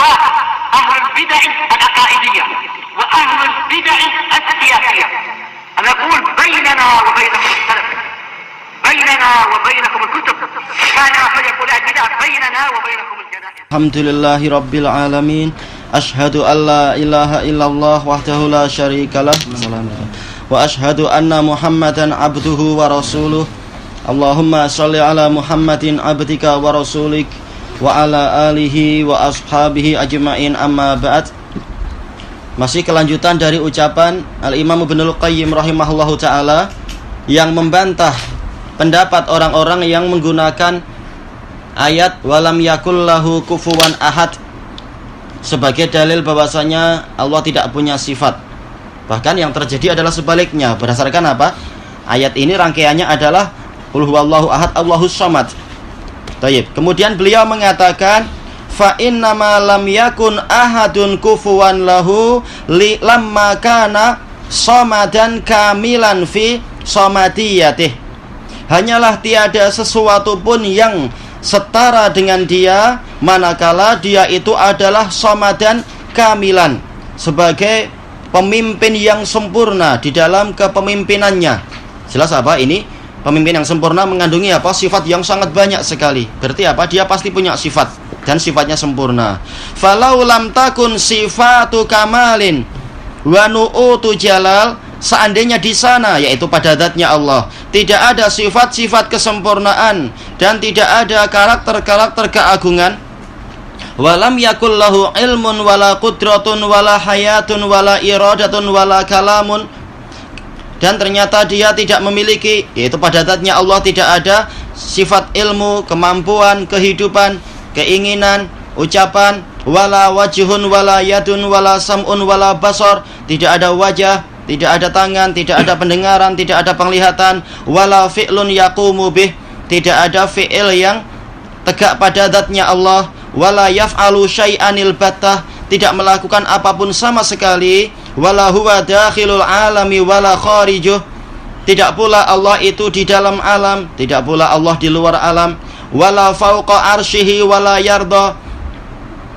الخلاف أهل البدع العقائدية وأهل البدع السياسية. أنا أقول بيننا وبينكم السلف، بيننا وبينكم الكتب، كان فيقول البدع بيننا وبينكم الجنائز. الحمد لله رب العالمين. أشهد أن لا إله إلا الله وحده لا شريك له وأشهد أن محمدا عبده ورسوله. اللهم صل على محمد عبدك ورسولك وعلى آله وأصحابه أجمعين أما بعد. Masih kelanjutan dari ucapan Al-Imam Ibnul Qayyim rahimahullahu ta'ala yang membantah pendapat orang-orang yang menggunakan ayat walam yakul lahu kufuwan ahad sebagai dalil bahwasanya Allah tidak punya sifat. Bahkan yang terjadi adalah sebaliknya. Berdasarkan apa? Ayat ini rangkaiannya adalah qul huwallahu ahad Allahus samad. Baik. Kemudian beliau mengatakan fa innama lam yakun ahadun kufuwan lahu li lamma kana samadan kamilan fi samadiyatih. Hanyalah tiada sesuatu pun yang setara dengan dia manakala dia itu adalah samadan kamilan, sebagai pemimpin yang sempurna di dalam kepemimpinannya. Jelas apa ini? Pemimpin yang sempurna mengandungi apa? Sifat yang sangat banyak sekali. Berarti apa? Dia pasti punya sifat dan sifatnya sempurna. Falau lam takun sifatu kamalin wa nu'utu jalal, seandainya di sana, yaitu pada zatnya Allah, tidak ada sifat-sifat kesempurnaan dan tidak ada karakter-karakter keagungan, walam yakul lahu ilmun wala qudratun wala hayatun wala iradatun wala kalamun, dan ternyata dia tidak memiliki, yaitu pada zatnya Allah tidak ada sifat ilmu, kemampuan, kehidupan, keinginan, ucapan, wala wajhun wala yadun wala sam'un wala basar, tidak ada wajah, tidak ada tangan, tidak ada pendengaran, tidak ada penglihatan, wala fi'lun yaqumu bih, tidak ada fi'il yang tegak pada zatnya Allah, wala yaf'alu syai'anil battah, tidak melakukan apapun sama sekali, wala huwa dakhilul alami wala kharijuh, tidak pula Allah itu di dalam alam, tidak pula Allah di luar alam, wala fauqa arsyihi wala yarda,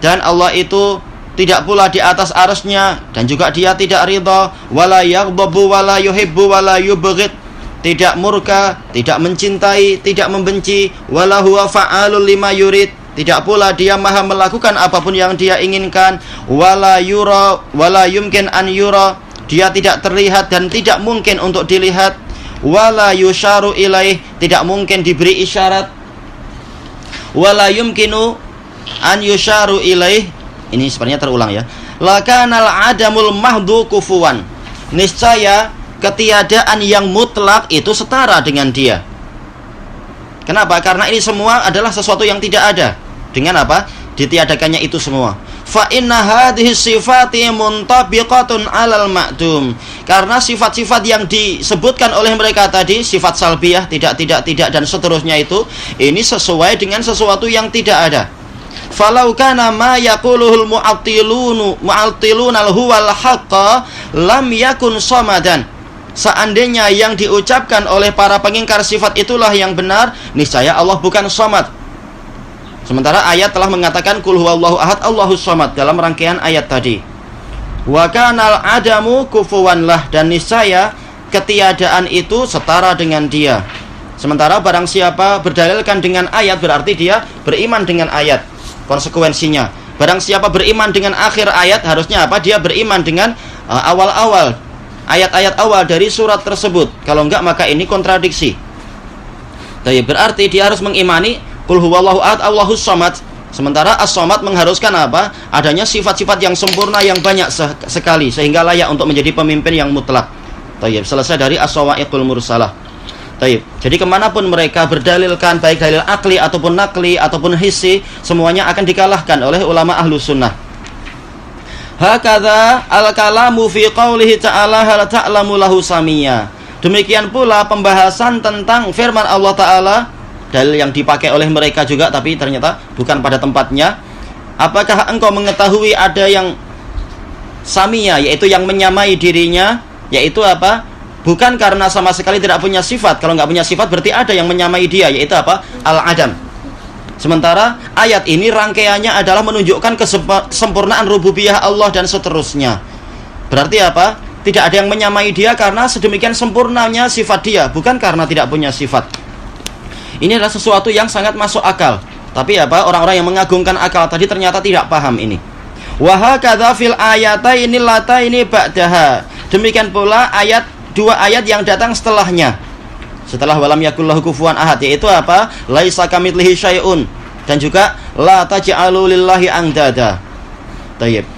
dan Allah itu tidak pula di atas arsy-Nya dan juga dia tidak ridha, wala yaghdabu wala yuhibbu wala yubghid, tidak murka, tidak mencintai, tidak membenci, wala huwa fa'alul lima yurid, tidak pula dia maha melakukan apapun yang dia inginkan, wala yura wala yumkin an yura, dia tidak terlihat dan tidak mungkin untuk dilihat, wala yusharu ilaih, tidak mungkin diberi isyarat, wala yumkinu an yusharu ilaih. Ini sebenarnya terulang ya. Lakanal adamul mahdu kufuwan, niscaya ketiadaan yang mutlak itu setara dengan dia. Kenapa? Karena ini semua adalah sesuatu yang tidak ada. Dengan apa? Ditiadakannya itu semua. Fa inna hadhihi sifati muntabiqatun 'alal ma'dum. Karena sifat-sifat yang disebutkan oleh mereka tadi, sifat salbiyah, tidak dan seterusnya itu, ini sesuai dengan sesuatu yang tidak ada. Falau kana ma yaquluhul mu'attiluna huwal haqqa lam yakun samadan. Seandainya yang diucapkan oleh para pengingkar sifat itulah yang benar, niscaya Allah bukan samad. Sementara ayat telah mengatakan qul huwallahu ahad Allahus samad dalam rangkaian ayat tadi. Wa kanal adamu kufuwan lah, dan niscaya ketiadaan itu setara dengan dia. Sementara barang siapa berdalilkan dengan ayat, berarti dia beriman dengan ayat. Konsekuensinya, barang siapa beriman dengan akhir ayat, harusnya apa? Dia beriman dengan awal-awal ayat-ayat awal dari surat tersebut. Kalau enggak, maka ini kontradiksi. Jadi berarti dia harus mengimani qul huwallahu ahad Allahus samad. Sementara as-samad mengharuskan apa? Adanya sifat-sifat yang sempurna yang banyak sekali, sehingga layak untuk menjadi pemimpin yang mutlak. Tayyib, selesai dari as-sawa'iqul mursalah. Taib. Jadi kemanapun mereka berdalilkan, baik dalil akli ataupun nakli ataupun hissi, semuanya akan dikalahkan oleh ulama ahlu sunnah. Hakadha al-kalamu fi qawlihi ta'ala hal ta'lamu lahu samiyya. Demikian pula pembahasan tentang firman Allah Ta'ala, dalil yang dipakai oleh mereka juga tapi ternyata bukan pada tempatnya. Apakah engkau mengetahui ada yang samiyya, yaitu yang menyamai dirinya, yaitu apa? Bukan karena sama sekali tidak punya sifat. Kalau nggak punya sifat berarti ada yang menyamai dia, yaitu apa? Al-adam. Sementara ayat ini rangkaiannya adalah menunjukkan kesempurnaan rububiyah Allah dan seterusnya. Berarti apa? Tidak ada yang menyamai dia karena sedemikian sempurnanya sifat dia, bukan karena tidak punya sifat. Ini adalah sesuatu yang sangat masuk akal. Tapi apa? Orang-orang yang mengagungkan akal tadi ternyata tidak paham ini. Wa hakadza fil ayataini lataini ba'daha. Demikian pula dua ayat yang datang setelahnya. Setelah walam yakul lahu kufuwan ahad, yaitu apa? Laisa kamitslihi syai'un, dan juga la taj'alu lillahi andada. Tayyib.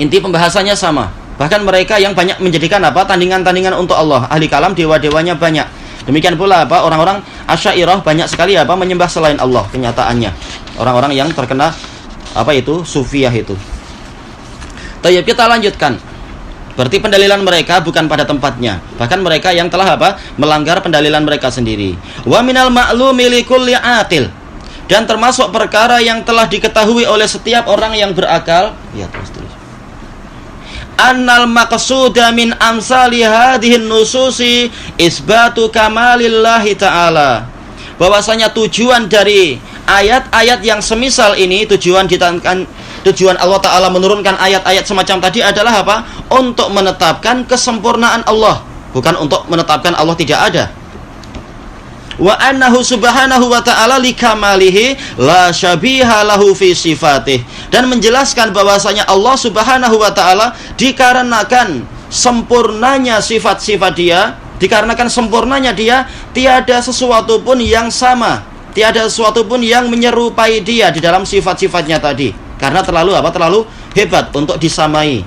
Inti pembahasannya sama. Bahkan mereka yang banyak menjadikan apa? Tandingan-tandingan untuk Allah. Ahli kalam dewa-dewanya banyak. Demikian pula apa? Orang-orang Asy'ariyah banyak sekali apa? Menyembah selain Allah kenyataannya. Orang-orang yang terkena apa itu? Sufiyah itu. Tayyib, kita lanjutkan. Berarti pendalilan mereka bukan pada tempatnya. Bahkan mereka yang telah apa? Melanggar pendalilan mereka sendiri. Wa minal ma'lumi likulli aqil. Dan termasuk perkara yang telah diketahui oleh setiap orang yang berakal. Ya, terus. Annal maqsuda min amsali hadhihi nususi isbatu kamalillahi ta'ala. Bahwasanya tujuan dari ayat-ayat yang semisal ini, tujuan Allah Ta'ala menurunkan ayat-ayat semacam tadi adalah apa? Untuk menetapkan kesempurnaan Allah, bukan untuk menetapkan Allah tidak ada. Wa annahu subhanahu wa ta'ala likamalihi la syabiha lahu fi sifatih. Dan menjelaskan bahwasanya Allah subhanahu wa ta'ala dikarenakan sempurnanya sifat-sifat dia, dikarenakan sempurnanya dia, tiada sesuatu pun yang sama, tiada sesuatu pun yang menyerupai dia di dalam sifat-sifatnya tadi. Karena terlalu apa? Terlalu hebat untuk disamai.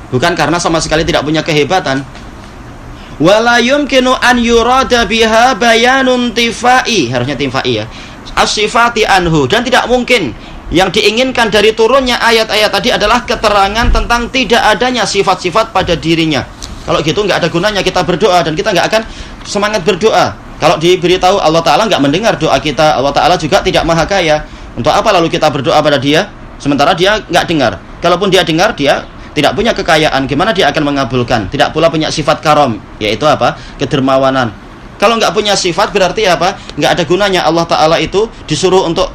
Bukan karena sama sekali tidak punya kehebatan. Wala yumkinu an yurada biha bayanun tifai, harusnya tifai ya, as-sifati anhu. Dan tidak mungkin yang diinginkan dari turunnya ayat-ayat tadi adalah keterangan tentang tidak adanya sifat-sifat pada dirinya. Kalau gitu nggak ada gunanya kita berdoa, dan kita nggak akan semangat berdoa kalau diberitahu Allah Ta'ala nggak mendengar doa kita. Allah Ta'ala juga tidak maha kaya. Untuk apa lalu kita berdoa pada dia sementara dia nggak dengar? Kalaupun dia dengar, dia tidak punya kekayaan, gimana dia akan mengabulkan? Tidak pula punya sifat karom, yaitu apa? Kedermawanan. Kalau nggak punya sifat berarti apa? Nggak ada gunanya Allah Ta'ala itu disuruh untuk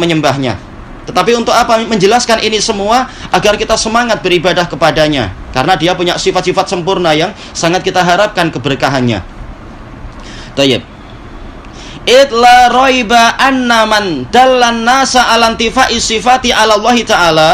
menyembahnya. Tetapi untuk apa? Menjelaskan ini semua agar kita semangat beribadah kepadanya, karena dia punya sifat-sifat sempurna yang sangat kita harapkan keberkahannya. Tayyib. Itla roiba anna man dallan nasa alantifa'i sifati ala Allah Ta'ala.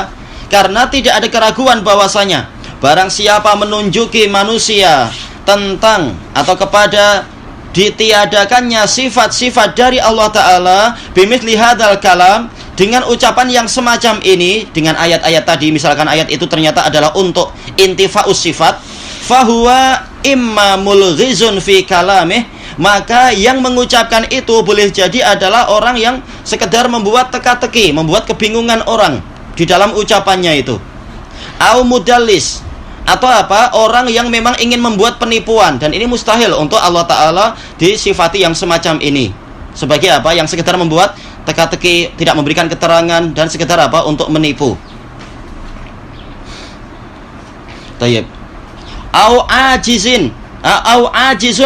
Karena tidak ada keraguan bahwasanya barang siapa menunjuki manusia tentang atau kepada ditiadakannya sifat-sifat dari Allah Ta'ala bimithli hadzal kalam, dengan ucapan yang semacam ini, dengan ayat-ayat tadi, misalkan ayat itu ternyata adalah untuk intifa'us sifat, fahuwa imma mulghizun fi kalamih, maka yang mengucapkan itu boleh jadi adalah orang yang sekedar membuat teka-teki, membuat kebingungan orang di dalam ucapannya itu. Au mudallis, atau apa? Orang yang memang ingin membuat penipuan, dan ini mustahil untuk Allah Ta'ala disifati yang semacam ini. Sebagai apa? Yang sekedar membuat teka-teki, tidak memberikan keterangan, dan sekedar apa? Untuk menipu. Tayyib. Au ajizun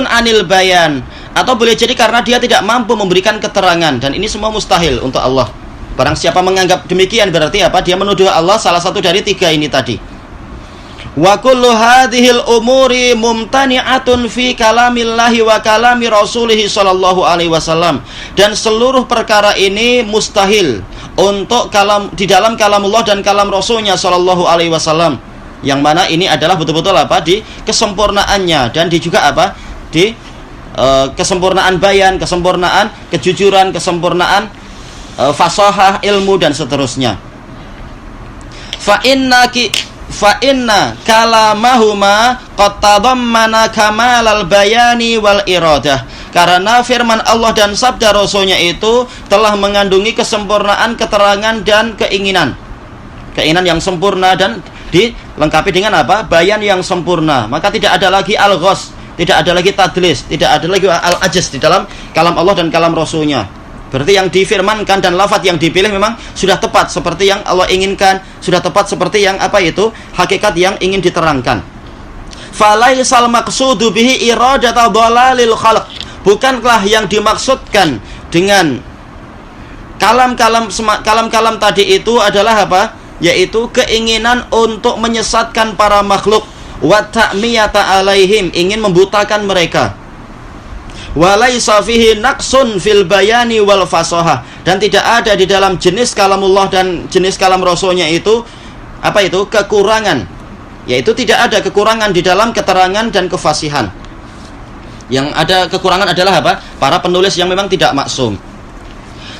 anil bayan, atau boleh jadi karena dia tidak mampu memberikan keterangan, dan ini semua mustahil untuk Allah. Barang siapa menganggap demikian berarti apa? Dia menuduh Allah salah satu dari tiga ini tadi. Wa kullu hadhil umuri mumtani'atun fi kalamillahi wa kalami rasulih sallallahu alaihi wasallam. Dan seluruh perkara ini mustahil untuk di dalam kalamullah dan kalam rasulnya sallallahu alaihi wasallam. Yang mana ini adalah betul-betul apa? Di kesempurnaannya, dan di juga apa? Di kesempurnaan bayan, kesempurnaan kejujuran, kesempurnaan fasahah ilmu dan seterusnya. Fa inna kalamahuma qad tadammana kamalal bayani wal iradah. Karena firman Allah dan sabda Rasulnya itu telah mengandungi kesempurnaan keterangan dan keinginan yang sempurna, dan dilengkapi dengan apa? Bayan yang sempurna. Maka tidak ada lagi al-ghos, tidak ada lagi tadlis, tidak ada lagi al-ajaz di dalam kalam Allah dan kalam Rasulnya. Berarti yang difirmankan dan lafaz yang dipilih memang sudah tepat seperti yang Allah inginkan, sudah tepat seperti yang apa itu? Hakikat yang ingin diterangkan. Falaisal maqsudu bihi iradatu dhalalil khalq. Bukankah yang dimaksudkan dengan kalam tadi itu adalah apa? Yaitu keinginan untuk menyesatkan para makhluk, wa ta'miyata alaihim, ingin membutakan mereka. Walaysa fihi naqsun fil bayani wal fasahah, dan tidak ada di dalam jenis kalamullah dan jenis kalam rasulnya itu apa itu? Kekurangan. Yaitu tidak ada kekurangan di dalam keterangan dan kefasihan. Yang ada kekurangan adalah apa? Para penulis yang memang tidak maksum.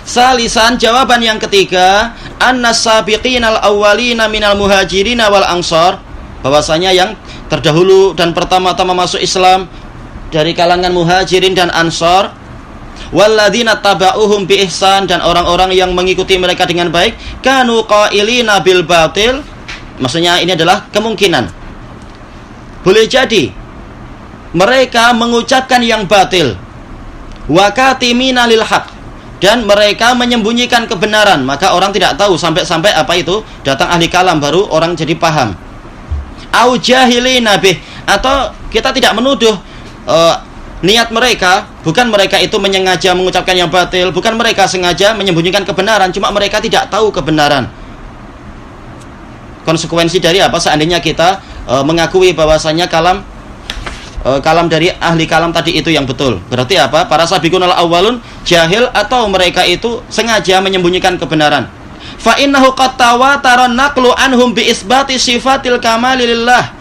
Salisan, jawaban yang ketiga, annas sabiqinal awwalina minal muhajirina wal ansar, bahwasanya yang terdahulu dan pertama-tama masuk Islam dari kalangan muhajirin dan ansar, walladzina taba'uhum bi ihsan, dan orang-orang yang mengikuti mereka dengan baik, kanu qailina bil batil. Maksudnya ini adalah kemungkinan. Boleh jadi mereka mengucapkan yang batil, wa katimina lil haq, dan mereka menyembunyikan kebenaran, maka orang tidak tahu sampai apa itu datang ahli kalam baru orang jadi paham. Au jahilina bih, atau kita tidak menuduh niat mereka, bukan mereka itu menyengaja mengucapkan yang batil, bukan mereka sengaja menyembunyikan kebenaran, cuma mereka tidak tahu kebenaran. Konsekuensi dari apa? Seandainya kita mengakui bahwasanya kalam dari ahli kalam tadi itu yang betul, berarti apa? Para sabiqunal awwalun jahil, atau mereka itu sengaja menyembunyikan kebenaran. Fa innahu qad tawatara naqlu anhum bi isbati sifatil kamali lillah,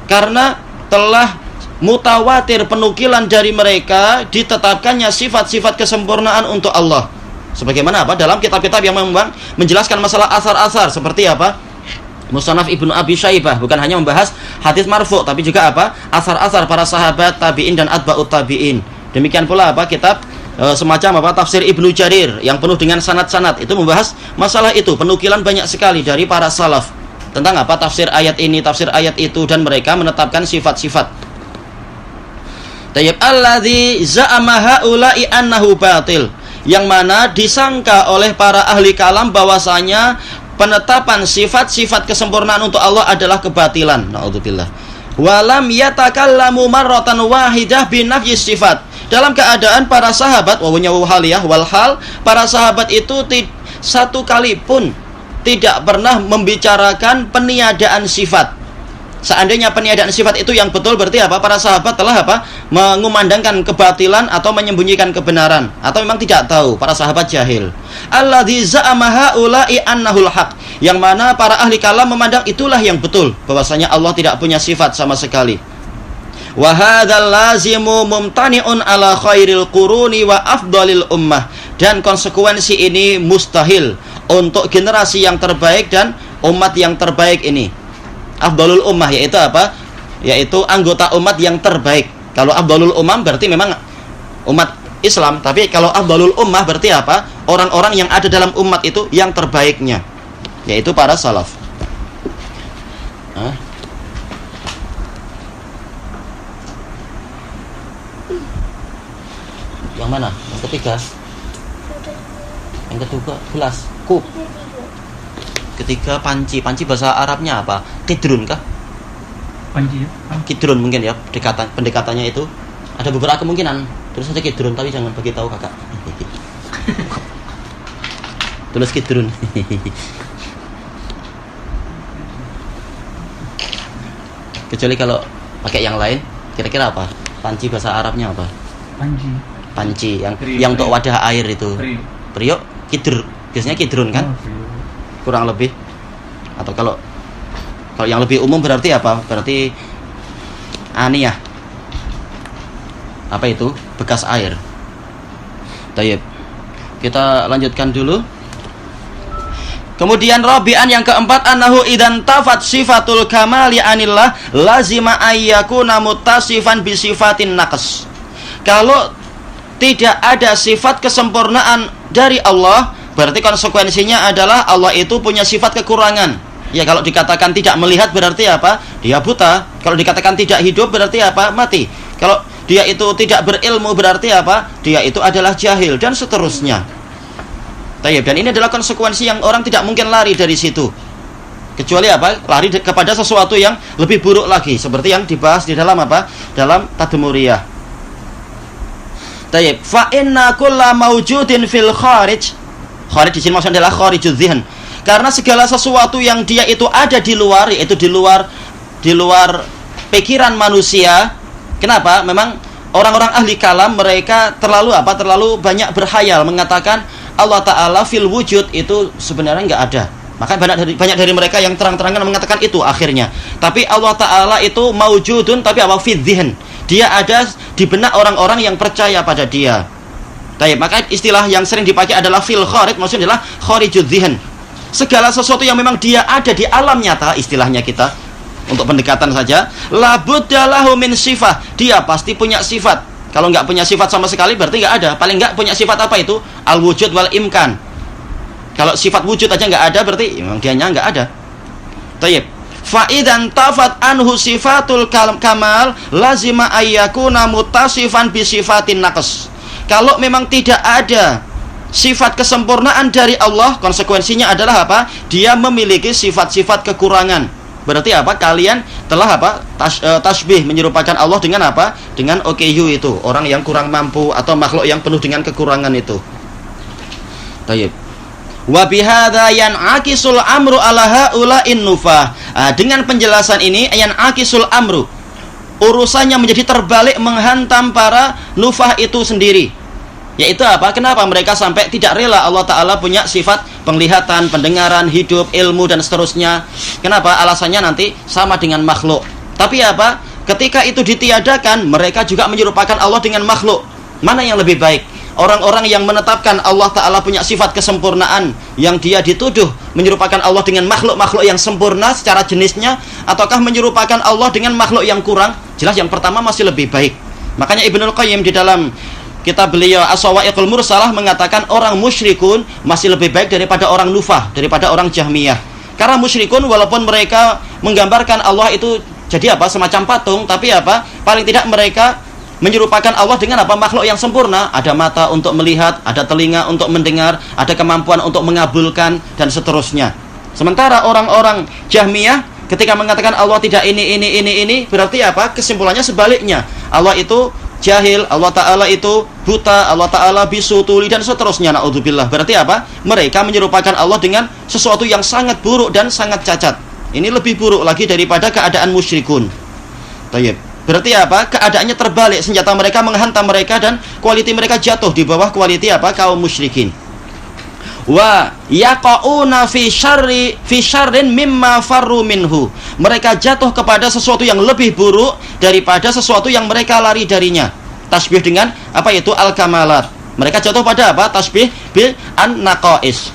karena telah mutawatir penukilan dari mereka ditetapkannya sifat-sifat kesempurnaan untuk Allah. Sebagaimana apa? Dalam kitab-kitab yang memang menjelaskan masalah asar-asar, seperti apa? Musannaf Ibnu Abi Syaibah bukan hanya membahas hadis marfu, tapi juga apa? Asar-asar para sahabat, tabi'in dan atba'ut tabi'in. Demikian pula apa? Kitab semacam apa? Tafsir Ibnu Jarir yang penuh dengan sanad-sanad, itu membahas masalah itu, penukilan banyak sekali dari para salaf tentang apa? Tafsir ayat ini, tafsir ayat itu, dan mereka menetapkan sifat-sifat. Tayyib alladzi za'ama haula'i annahu batil, yang mana disangka oleh para ahli kalam bahwasanya penetapan sifat-sifat kesempurnaan untuk Allah adalah kebatilan. Na'udzubillah. Walam yatakallamu marratan wahidah binafyi sifat. Dalam keadaan para sahabat, wawunya wawhaliyah, walhal, para sahabat itu satu kali pun tidak pernah membicarakan peniadaan sifat. Seandainya peniadaan sifat itu yang betul, berarti apa? Para sahabat telah apa? Mengumandangkan kebatilan atau menyembunyikan kebenaran, atau memang tidak tahu. Para sahabat jahil. Alladzi za'ama haula'i annahul haq, yang mana para ahli kalam memandang itulah yang betul, bahwasanya Allah tidak punya sifat sama sekali. Wa hadzal lazimu mumtani'un ala khairil quruni wa afdalil ummah, dan konsekuensi ini mustahil untuk generasi yang terbaik dan umat yang terbaik ini. Afdalul ummah yaitu apa? Yaitu anggota umat yang terbaik. Kalau afdalul ummah berarti memang umat Islam, tapi kalau afdalul ummah berarti apa? Orang-orang yang ada dalam umat itu yang terbaiknya, yaitu para salaf. Yang mana? Yang ketiga? Yang kedua gelas, kup. Ketiga panci. Panci bahasa Arabnya apa? Kidrun kah? Panci ya? Kidrun mungkin ya, pendekatannya itu. Ada beberapa kemungkinan. Tulis saja kidrun, tapi jangan bagi tahu kakak. Tulis kidrun. Kecuali kalau pakai yang lain, kira-kira apa? Panci bahasa Arabnya apa? Panci yang untuk wadah air itu. Priok, kidr. Biasanya kidrun kan? Kurang lebih. Atau kalau yang lebih umum berarti apa? Berarti aniyah. Apa itu? Bekas air. Tayyib. Kita lanjutkan dulu. Kemudian rabi'an yang keempat, annahu idan tafat sifatul kamali anillah lazima ayyakuna muttasifan bi sifatin naqs. Kalau tidak ada sifat kesempurnaan dari Allah, berarti konsekuensinya adalah Allah itu punya sifat kekurangan. Ya, kalau dikatakan tidak melihat berarti apa? Dia buta. Kalau dikatakan tidak hidup berarti apa? Mati. Kalau dia itu tidak berilmu berarti apa? Dia itu adalah jahil, dan seterusnya. Dan ini adalah konsekuensi yang orang tidak mungkin lari dari situ. Kecuali apa? Lari kepada sesuatu yang lebih buruk lagi, seperti yang dibahas di dalam apa? Dalam Tadmuriyah. Fa inna kulla mawjudin fil kharij, Kharij di sini maksudnya adalah kharijudz dzihn. Karena segala sesuatu yang dia itu ada di luar, yaitu di luar pikiran manusia. Kenapa? Memang orang-orang ahli kalam mereka terlalu banyak berhayal mengatakan Allah Ta'ala fil wujud itu sebenarnya nggak ada. Maka banyak dari mereka yang terang-terangan mengatakan itu akhirnya. Tapi Allah Ta'ala itu maujudun, tapi apa? Fid dzihn. Dia ada di benak orang-orang yang percaya pada dia. Baik, maka istilah yang sering dipakai adalah fil kharij, maksudnya adalah kharijudz dzihn. Segala sesuatu yang memang dia ada di alam nyata, istilahnya kita untuk pendekatan saja, labuddalahu min sifah. Dia pasti punya sifat. Kalau nggak punya sifat sama sekali berarti nggak ada. Paling nggak punya sifat apa itu? Al-wujud wal imkan. Kalau sifat wujud aja nggak ada berarti memang dianya nggak ada. Tayyib. Fa idzan tafat anhu sifatul kamal lazima ayyakuna muttasifan bi sifatin naqs. Kalau memang tidak ada sifat kesempurnaan dari Allah, konsekuensinya adalah apa? Dia memiliki sifat-sifat kekurangan. Berarti apa? Kalian telah apa? Tasbih menyerupakan Allah dengan apa? Dengan OKU itu, orang yang kurang mampu atau makhluk yang penuh dengan kekurangan itu. Tayyib. Wa bihadza yan'akisul amru ala haula'in nufah. Dengan penjelasan ini yan'akisul amru, urusannya menjadi terbalik menghantam para nufah itu sendiri. Yaitu apa? Kenapa mereka sampai tidak rela Allah Ta'ala punya sifat penglihatan, pendengaran, hidup, ilmu, dan seterusnya. Kenapa? Alasannya nanti sama dengan makhluk. Tapi apa? Ketika itu ditiadakan, mereka juga menyerupakan Allah dengan makhluk. Mana yang lebih baik? Orang-orang yang menetapkan Allah Ta'ala punya sifat kesempurnaan, yang dia dituduh menyerupakan Allah dengan makhluk-makhluk yang sempurna secara jenisnya, ataukah menyerupakan Allah dengan makhluk yang kurang? Jelas yang pertama masih lebih baik. Makanya Ibnul Qayyim di dalam kitab beliau As-Sawa'iqul Mursalah mengatakan orang musyrikun masih lebih baik daripada orang nufah, daripada orang Jahmiyah. Karena musyrikun walaupun mereka menggambarkan Allah itu jadi apa? Semacam patung, tapi apa? Paling tidak mereka menyerupakan Allah dengan apa? Makhluk yang sempurna. Ada mata untuk melihat, ada telinga untuk mendengar, ada kemampuan untuk mengabulkan, dan seterusnya. Sementara orang-orang Jahmiyah ketika mengatakan Allah tidak ini, berarti apa? Kesimpulannya sebaliknya. Allah itu jahil, Allah Ta'ala itu buta, Allah Ta'ala bisu, tuli, dan seterusnya. Na'udzubillah. Berarti apa? Mereka menyerupakan Allah dengan sesuatu yang sangat buruk dan sangat cacat. Ini lebih buruk lagi daripada keadaan musyrikun. Tayyib. Berarti apa? Keadaannya terbalik, senjata mereka menghantam mereka dan kualiti mereka jatuh di bawah kualiti apa? Kaum musyrikin. Wa yaqauna fi syarrin mimma farru minhu. Mereka jatuh kepada sesuatu yang lebih buruk daripada sesuatu yang mereka lari darinya. Tasbih dengan apa itu? Al-kamalat. Mereka jatuh pada apa? Tasbih bil an-naqais.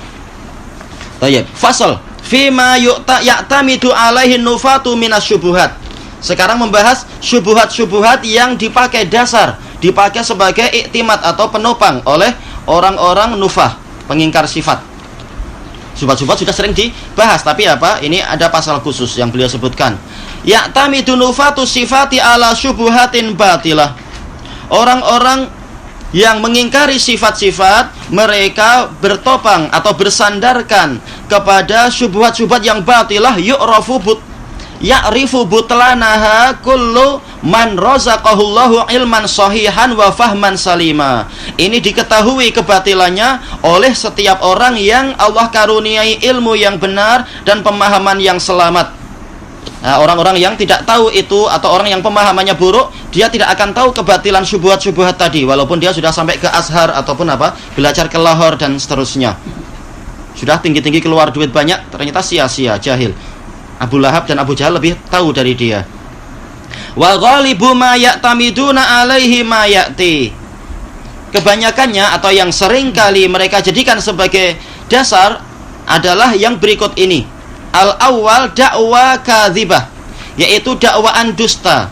Tayyib. Fasal fima ya'tamidu alaihi nufatu minasyubuhat. Sekarang membahas syubhat-syubhat yang dipakai dasar, dipakai sebagai iktimat atau penopang oleh orang-orang nufah, pengingkar sifat. Syubhat-syubhat sudah sering dibahas, tapi apa? Ini ada pasal khusus yang beliau sebutkan. Ya'tamidu nufatu sifati ala syubhatin batilah. Orang-orang yang mengingkari sifat-sifat, mereka bertopang atau bersandarkan kepada syubhat-syubhat yang batilah, ya'rifu butlanaha kullu man razaqahullahu ilman sahihan wa fahman salima. Ini diketahui kebatilannya oleh setiap orang yang Allah karuniai ilmu yang benar dan pemahaman yang selamat. Nah, orang-orang yang tidak tahu itu atau orang yang pemahamannya buruk, dia tidak akan tahu kebatilan syubhat-syubhat tadi, walaupun dia sudah sampai ke Azhar ataupun apa, belajar ke Lahore dan seterusnya. Sudah tinggi-tinggi keluar duit banyak, ternyata sia-sia, jahil. Abu Lahab dan Abu Jahal lebih tahu dari dia. Wa ghalibu ma ya'tamiduna alaihi ma ya'ti. Kebanyakannya atau yang sering kali mereka jadikan sebagai dasar adalah yang berikut ini. Al-awwal da'wa kadzibah, yaitu dakwaan dusta.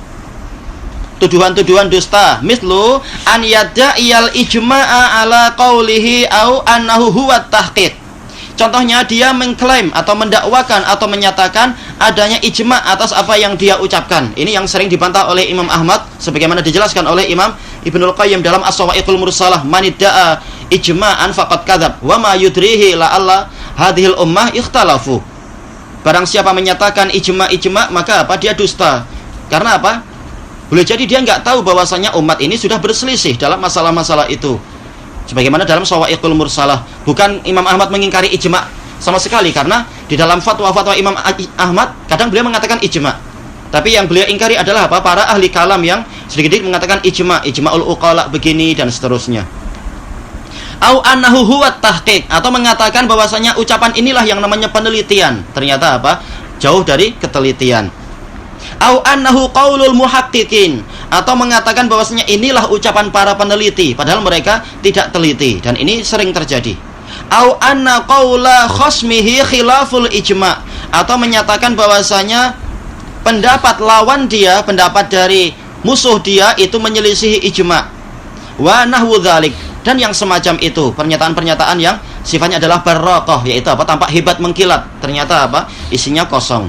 Tuduhan-tuduhan dusta, mislu an yada'iyal ijma'a ala qawlihi au annahu huwa tahqiq. Contohnya dia mengklaim atau mendakwakan atau menyatakan adanya ijma atas apa yang dia ucapkan. Ini yang sering dibantah oleh Imam Ahmad, sebagaimana dijelaskan oleh Imam Ibnul Qayyim dalam As-Sawa'iqul Mursalah, manidda'a ijma'an faqad kadzab wa ma yudrihi la'alla hadhil ummah ikhtalafu. Barang siapa menyatakan ijma, maka apa? Dia dusta. Karena apa? Boleh jadi dia nggak tahu bahwasanya umat ini sudah berselisih dalam masalah-masalah itu. Sebagaimana dalam Shawaiqul Mursalah. Bukan Imam Ahmad mengingkari ijma' sama sekali, karena di dalam fatwa-fatwa Imam Ahmad kadang beliau mengatakan ijma'. Tapi yang beliau ingkari adalah apa? Para ahli kalam yang sedikit mengatakan ijma'ul uqala begini dan seterusnya. Au annahu huwa tahqiq, atau mengatakan bahwasanya ucapan inilah yang namanya penelitian. Ternyata apa? Jauh dari ketelitian. Au annahu qaulul muhaqqiqin, atau mengatakan bahwasanya inilah ucapan para peneliti padahal mereka tidak teliti, dan ini sering terjadi. Au anna qaula khasmihi khilaful ijma', atau menyatakan bahwasanya pendapat lawan dia, pendapat dari musuh dia itu menyelisihi ijma'. Wa nahwu dzalik, dan yang semacam itu, pernyataan-pernyataan yang sifatnya adalah barraqah, yaitu apa? Tampak hebat mengkilat, ternyata apa? Isinya kosong.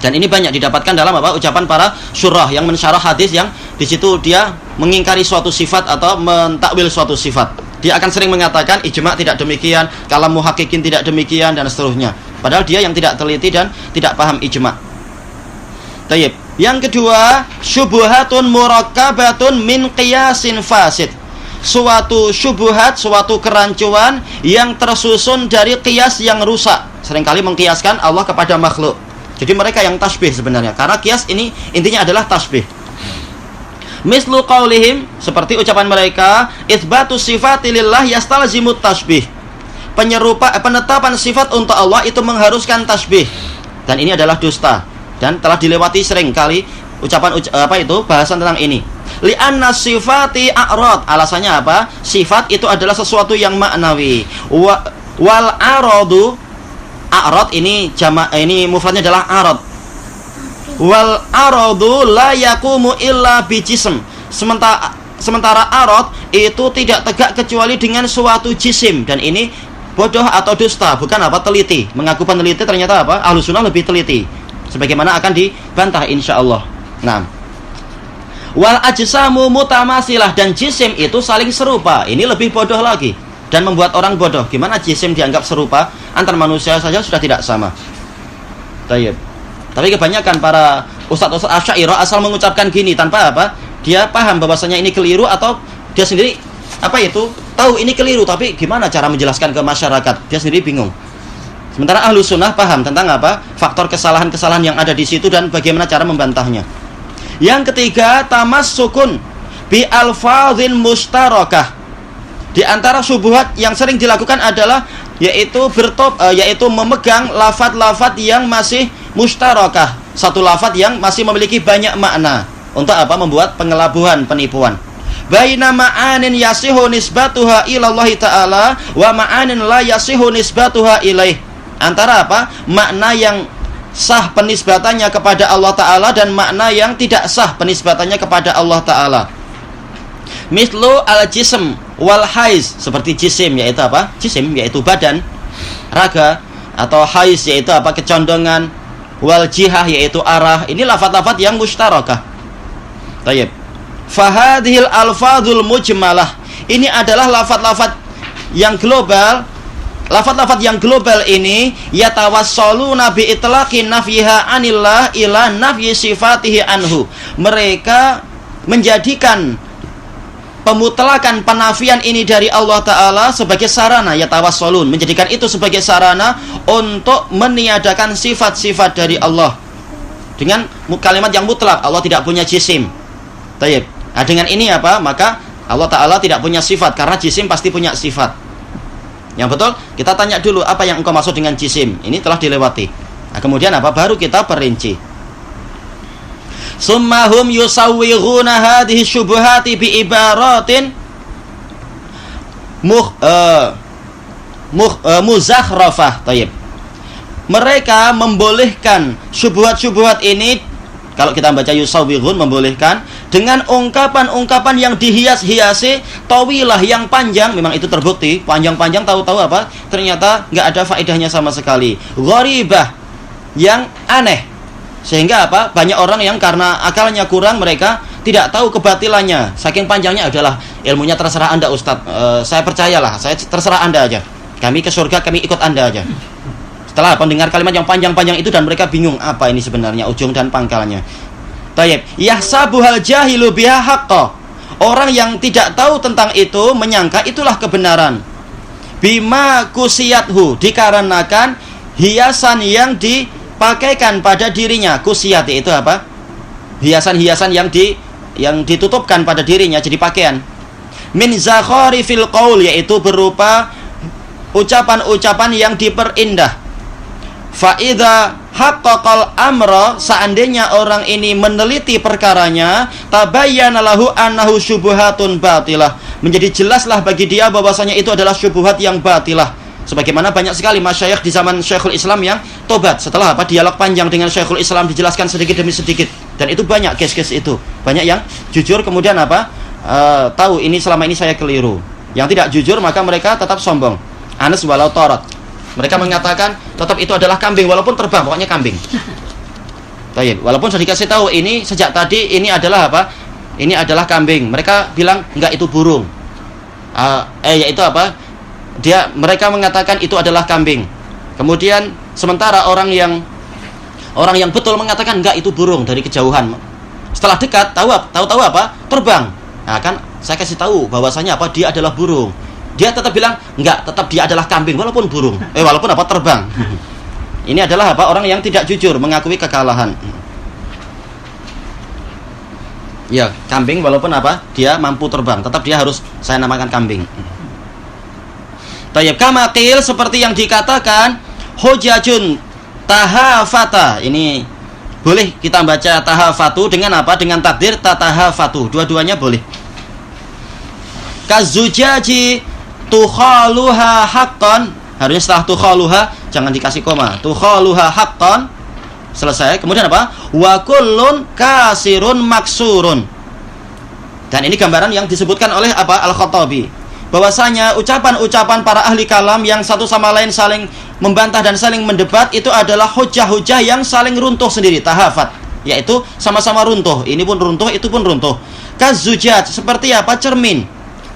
Dan ini banyak didapatkan dalam apa? Ucapan para syurah yang mensyarah hadis, yang di situ dia mengingkari suatu sifat atau mentakwil suatu sifat. Dia akan sering mengatakan ijma' tidak demikian, kalam muhaqqiqin tidak demikian, dan seterusnya. Padahal dia yang tidak teliti dan tidak paham ijma'. Tayyib. Yang kedua, syubhatun murakkabatun min qiyasin fasid. Suatu syubhat, suatu kerancuan yang tersusun dari qiyas yang rusak. Seringkali mengkiaskan Allah kepada makhluk. Jadi mereka yang tasbih sebenarnya, karena qiyas ini intinya adalah tasbih. Mislu qaulihim, seperti ucapan mereka, itsbatu sifati lillah yastalzimut tasbih. Penetapan sifat untuk Allah itu mengharuskan tasbih. Dan ini adalah dusta, dan telah dilewati sering kali ucapan bahasan tentang ini. Li'anna sifati a'rad, alasannya apa? Sifat itu adalah sesuatu yang maknawi. Wal aradu, a'rad ini mufradnya adalah arad. Wal aradu la yaqumu illa bi jism. Sementara arad itu tidak tegak kecuali dengan suatu jisim, dan ini bodoh atau dusta, bukan apa? Teliti. Mengaku peneliti, ternyata apa? Ahlus sunnah lebih teliti. Sebagaimana akan dibantah insyaallah. Nah, wal ajsamu mutamasilah, dan jisim itu saling serupa. Ini lebih bodoh lagi dan membuat orang bodoh. Gimana jisim dianggap serupa? Antar manusia saja sudah tidak sama. Tayyib. Tapi kebanyakan para ustaz-ustaz Asy'ariyah asal mengucapkan gini tanpa apa? Dia paham bahwasanya ini keliru, atau dia sendiri tahu ini keliru, tapi gimana cara menjelaskan ke masyarakat? Dia sendiri bingung. Sementara ahlu sunnah paham tentang apa? Faktor kesalahan-kesalahan yang ada di situ dan bagaimana cara membantahnya. Yang ketiga, tamassukun bi alfazin mustarakah. Di antara syubhat yang sering dilakukan adalah yaitu memegang lafaz-lafaz yang masih mustarakah, satu lafaz yang masih memiliki banyak makna. Untuk apa? Membuat pengelabuhan, penipuan. Baina ma'anin yasihu nisbatuha ilallahi ta'ala wa ma'anin la yasihu nisbatuha ilaih. Antara apa? Makna yang sah penisbatannya kepada Allah Ta'ala dan makna yang tidak sah penisbatannya kepada Allah Ta'ala. Mislu al-jism wal haiz, seperti jisim yaitu apa? Jisim yaitu badan, raga, atau haiz yaitu apa? Kecondongan, wal jihah yaitu arah. Ini lafaz-lafaz yang mustarakah. Tayyib. Fahadhil alfadhul mujmalah, ini adalah lafaz-lafaz yang global. Lafaz-lafaz yang global ini yatawassaluna bi itlaqin nafyiha anillah ila nafyi sifatihi anhu. Mereka menjadikan pemutlakan penafian ini dari Allah Ta'ala sebagai sarana, yatawassalun, menjadikan itu sebagai sarana untuk meniadakan sifat-sifat dari Allah dengan kalimat yang mutlak. Allah tidak punya jisim. Tayyib. Nah, dengan ini apa? Maka Allah Ta'ala tidak punya sifat, karena jisim pasti punya sifat. Yang betul, kita tanya dulu apa yang engkau maksud dengan jisim. Ini telah dilewati. Nah, kemudian apa? Baru kita perinci. Summahum yusawwighuna hadhihi syubhati bi ibaratin muzakhrafah. Tayyib. Mereka membolehkan syubhat-syubhat ini, kalau kita baca yusawwighun, membolehkan dengan ungkapan-ungkapan yang dihias-hiasi, tawilah yang panjang. Memang itu terbukti, panjang-panjang, tahu-tahu apa? Ternyata nggak ada faedahnya sama sekali. Gharibah, yang aneh. Sehingga apa? Banyak orang yang karena akalnya kurang, mereka tidak tahu kebatilannya. Saking panjangnya adalah ilmunya terserah Anda Ustadz. Saya percayalah, saya terserah Anda aja. Kami ke surga, kami ikut Anda aja. Setelah mendengar kalimat yang panjang-panjang itu, dan mereka bingung apa ini sebenarnya ujung dan pangkalnya. Tayyib. Yahsabuhal jahilu biha haqqa. Orang yang tidak tahu tentang itu menyangka itulah kebenaran. Bima kusiyathu, dikarenakan hiasan yang dipakaikan pada dirinya. Kusiyat itu apa? Hiasan-hiasan yang ditutupkan pada dirinya jadi pakaian. Min zakharifil qaul, yaitu berupa ucapan-ucapan yang diperindah. Fa idza haqqaqal amra, seandainya orang ini meneliti perkaranya, tabayyana lahu annahu syubhatun batilah, menjadi jelaslah bagi dia bahwasanya itu adalah syubhat yang batilah. Sebagaimana banyak sekali masyayikh di zaman Syekhul Islam yang tobat setelah dialog panjang dengan Syekhul Islam, dijelaskan sedikit demi sedikit, dan itu banyak case-case itu. Banyak yang jujur kemudian tahu ini selama ini saya keliru. Yang tidak jujur maka mereka tetap sombong. Anas walau torot, mereka mengatakan tetap itu adalah kambing walaupun terbang, pokoknya kambing. Baik, walaupun sudah dikasih tahu ini sejak tadi ini adalah ini adalah kambing, mereka bilang enggak, itu burung. Yaitu mereka mengatakan itu adalah kambing. Kemudian sementara orang yang betul mengatakan enggak, itu burung dari kejauhan. Setelah dekat tahu terbang. Nah, kan saya kasih tahu bahwasanya dia adalah burung. Dia tetap bilang enggak, tetap dia adalah kambing walaupun burung. Walaupun terbang. Ini adalah orang yang tidak jujur, mengakui kekalahan. Ya, kambing walaupun dia mampu terbang, tetap dia harus saya namakan kambing. Tayyib, kama qil, seperti yang dikatakan, hujajun tahafata. Ini boleh kita baca tahafatu dengan dengan takdir tatahafatu. Dua-duanya boleh. Kazujaji tukhaluha haqqan, harusnya setelah tukhaluha jangan dikasih koma. Tukhaluha haqqan, selesai. Kemudian wa kullun kasirun maksurun. Dan ini gambaran yang disebutkan oleh Al-Khattabi, bahwasanya ucapan-ucapan para ahli kalam yang satu sama lain saling membantah dan saling mendebat itu adalah hujah-hujah yang saling runtuh sendiri, tahafat, yaitu sama-sama runtuh. Ini pun runtuh, itu pun runtuh. Kazujat, seperti cermin.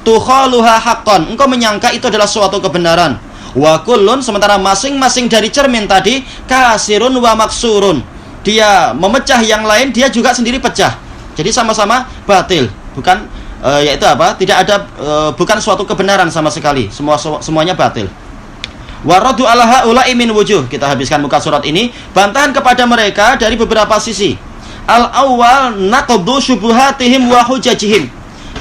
Tukhaluha haqqan, engkau menyangka itu adalah suatu kebenaran. Wa kullun, sementara masing-masing dari cermin tadi kasirun wa maksurun, dia memecah yang lain, dia juga sendiri pecah. Jadi sama-sama batil, bukan yaitu tidak ada bukan suatu kebenaran sama sekali, semuanya batil. Waradu ala haula'i min wujuh, kita habiskan muka surat ini, bantahan kepada mereka dari beberapa sisi. Al-awwal naqdu syubuhatihim wa hujajihim,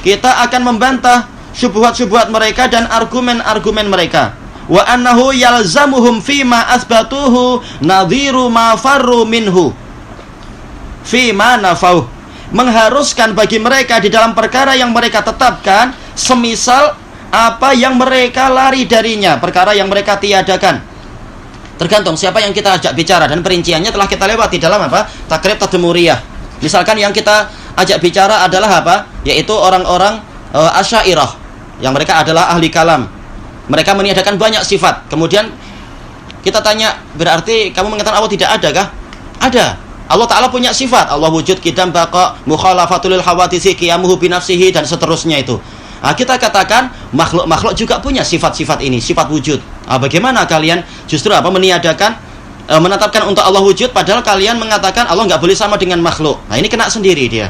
kita akan membantah syubhat-syubhat mereka dan argumen-argumen mereka. Wa annahu yalzamuhum fima asbatuhu nadhiru ma farru minhu fima nafauh, mengharuskan bagi mereka di dalam perkara yang mereka tetapkan semisal apa yang mereka lari darinya, perkara yang mereka tiadakan. Tergantung siapa yang kita ajak bicara, dan perinciannya telah kita lewati dalam takrib tadmuriyah. Misalkan yang kita ajak bicara adalah yaitu orang-orang Asy'ariyah, yang mereka adalah ahli kalam. Mereka meniadakan banyak sifat. Kemudian kita tanya, berarti kamu mengatakan Allah tidak ada kah? Ada. Allah Ta'ala punya sifat. Allah wujud, qidam, baqa, mukhalafatul hawaditsi, qiyamuhu binafsihi, dan seterusnya itu. Kita katakan makhluk-makhluk juga punya sifat-sifat ini, sifat wujud. Bagaimana kalian justru meniadakan, menetapkan untuk Allah wujud, padahal kalian mengatakan Allah nggak boleh sama dengan makhluk. Nah, ini kena sendiri dia.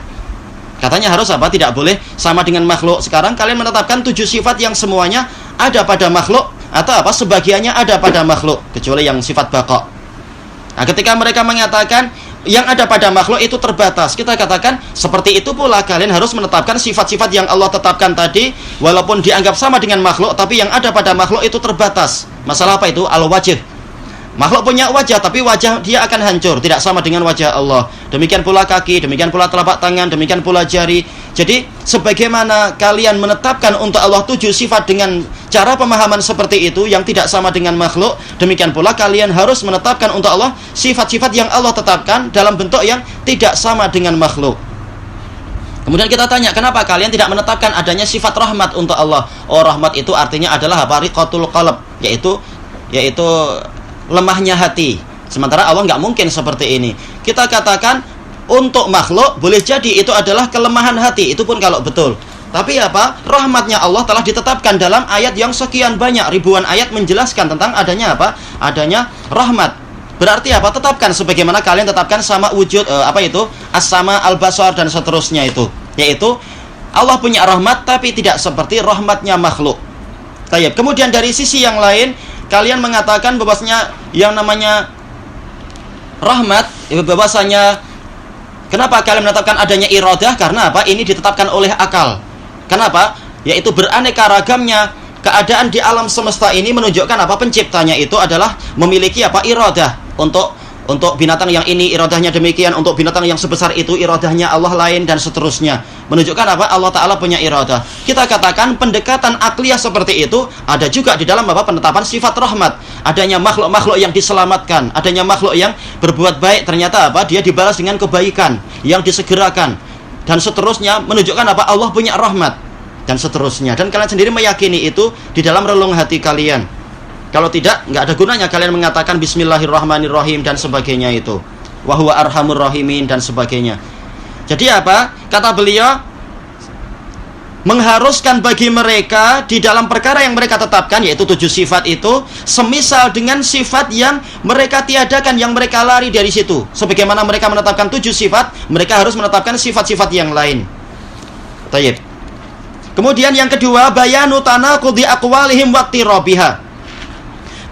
Katanya harus tidak boleh sama dengan makhluk. Sekarang kalian menetapkan 7 sifat yang semuanya ada pada makhluk, atau sebagiannya ada pada makhluk, kecuali yang sifat baqa. Nah, ketika mereka mengatakan yang ada pada makhluk itu terbatas, kita katakan seperti itu pula kalian harus menetapkan sifat-sifat yang Allah tetapkan tadi, walaupun dianggap sama dengan makhluk, tapi yang ada pada makhluk itu terbatas. Masalah apa itu? Al-wajh. Makhluk punya wajah, tapi wajah dia akan hancur, tidak sama dengan wajah Allah. Demikian pula kaki, demikian pula telapak tangan, demikian pula jari. Jadi sebagaimana kalian menetapkan untuk Allah 7 sifat dengan cara pemahaman seperti itu yang tidak sama dengan makhluk, demikian pula kalian harus menetapkan untuk Allah sifat-sifat yang Allah tetapkan dalam bentuk yang tidak sama dengan makhluk. Kemudian kita tanya, kenapa kalian tidak menetapkan adanya sifat rahmat untuk Allah? Oh, rahmat itu artinya adalah riqatul qalb, yaitu lemahnya hati. Sementara Allah nggak mungkin seperti ini. Kita katakan untuk makhluk boleh jadi itu adalah kelemahan hati, itu pun kalau betul. Tapi rahmatnya Allah telah ditetapkan dalam ayat yang sekian banyak, ribuan ayat menjelaskan tentang adanya adanya rahmat. Berarti tetapkan sebagaimana kalian tetapkan sama wujud as-sama, al-basar, dan seterusnya itu, yaitu Allah punya rahmat tapi tidak seperti rahmatnya makhluk. Tayyib. Kemudian dari sisi yang lain, kalian mengatakan bahwasanya yang namanya rahmat, bahwasanya kenapa kalian menetapkan adanya iradah? Karena apa? Ini ditetapkan oleh akal. Kenapa? Yaitu beraneka ragamnya keadaan di alam semesta ini menunjukkan apa? Penciptanya itu adalah memiliki apa? Iradah. Untuk binatang yang ini iradahnya demikian, untuk binatang yang sebesar itu iradahnya Allah lain, dan seterusnya. Menunjukkan apa? Allah Ta'ala punya iradah. Kita katakan pendekatan akliyah seperti itu ada juga di dalam apa? Penetapan sifat rahmat. Adanya makhluk-makhluk yang diselamatkan, adanya makhluk yang berbuat baik, ternyata apa? Dia dibalas dengan kebaikan yang disegerakan, dan seterusnya. Menunjukkan apa? Allah punya rahmat, dan seterusnya. Dan kalian sendiri meyakini itu di dalam relung hati kalian. Kalau tidak, nggak ada gunanya kalian mengatakan Bismillahirrahmanirrahim dan sebagainya itu. Wa huwa arhamur rahimin dan sebagainya. Jadi apa? Kata beliau, mengharuskan bagi mereka di dalam perkara yang mereka tetapkan, yaitu 7 sifat itu, semisal dengan sifat yang mereka tiadakan, yang mereka lari dari situ. Sebagaimana mereka menetapkan 7 sifat, mereka harus menetapkan sifat-sifat yang lain. Tayyib. Kemudian yang kedua, bayanu tanaqudi aqwalihim waqtirabiha.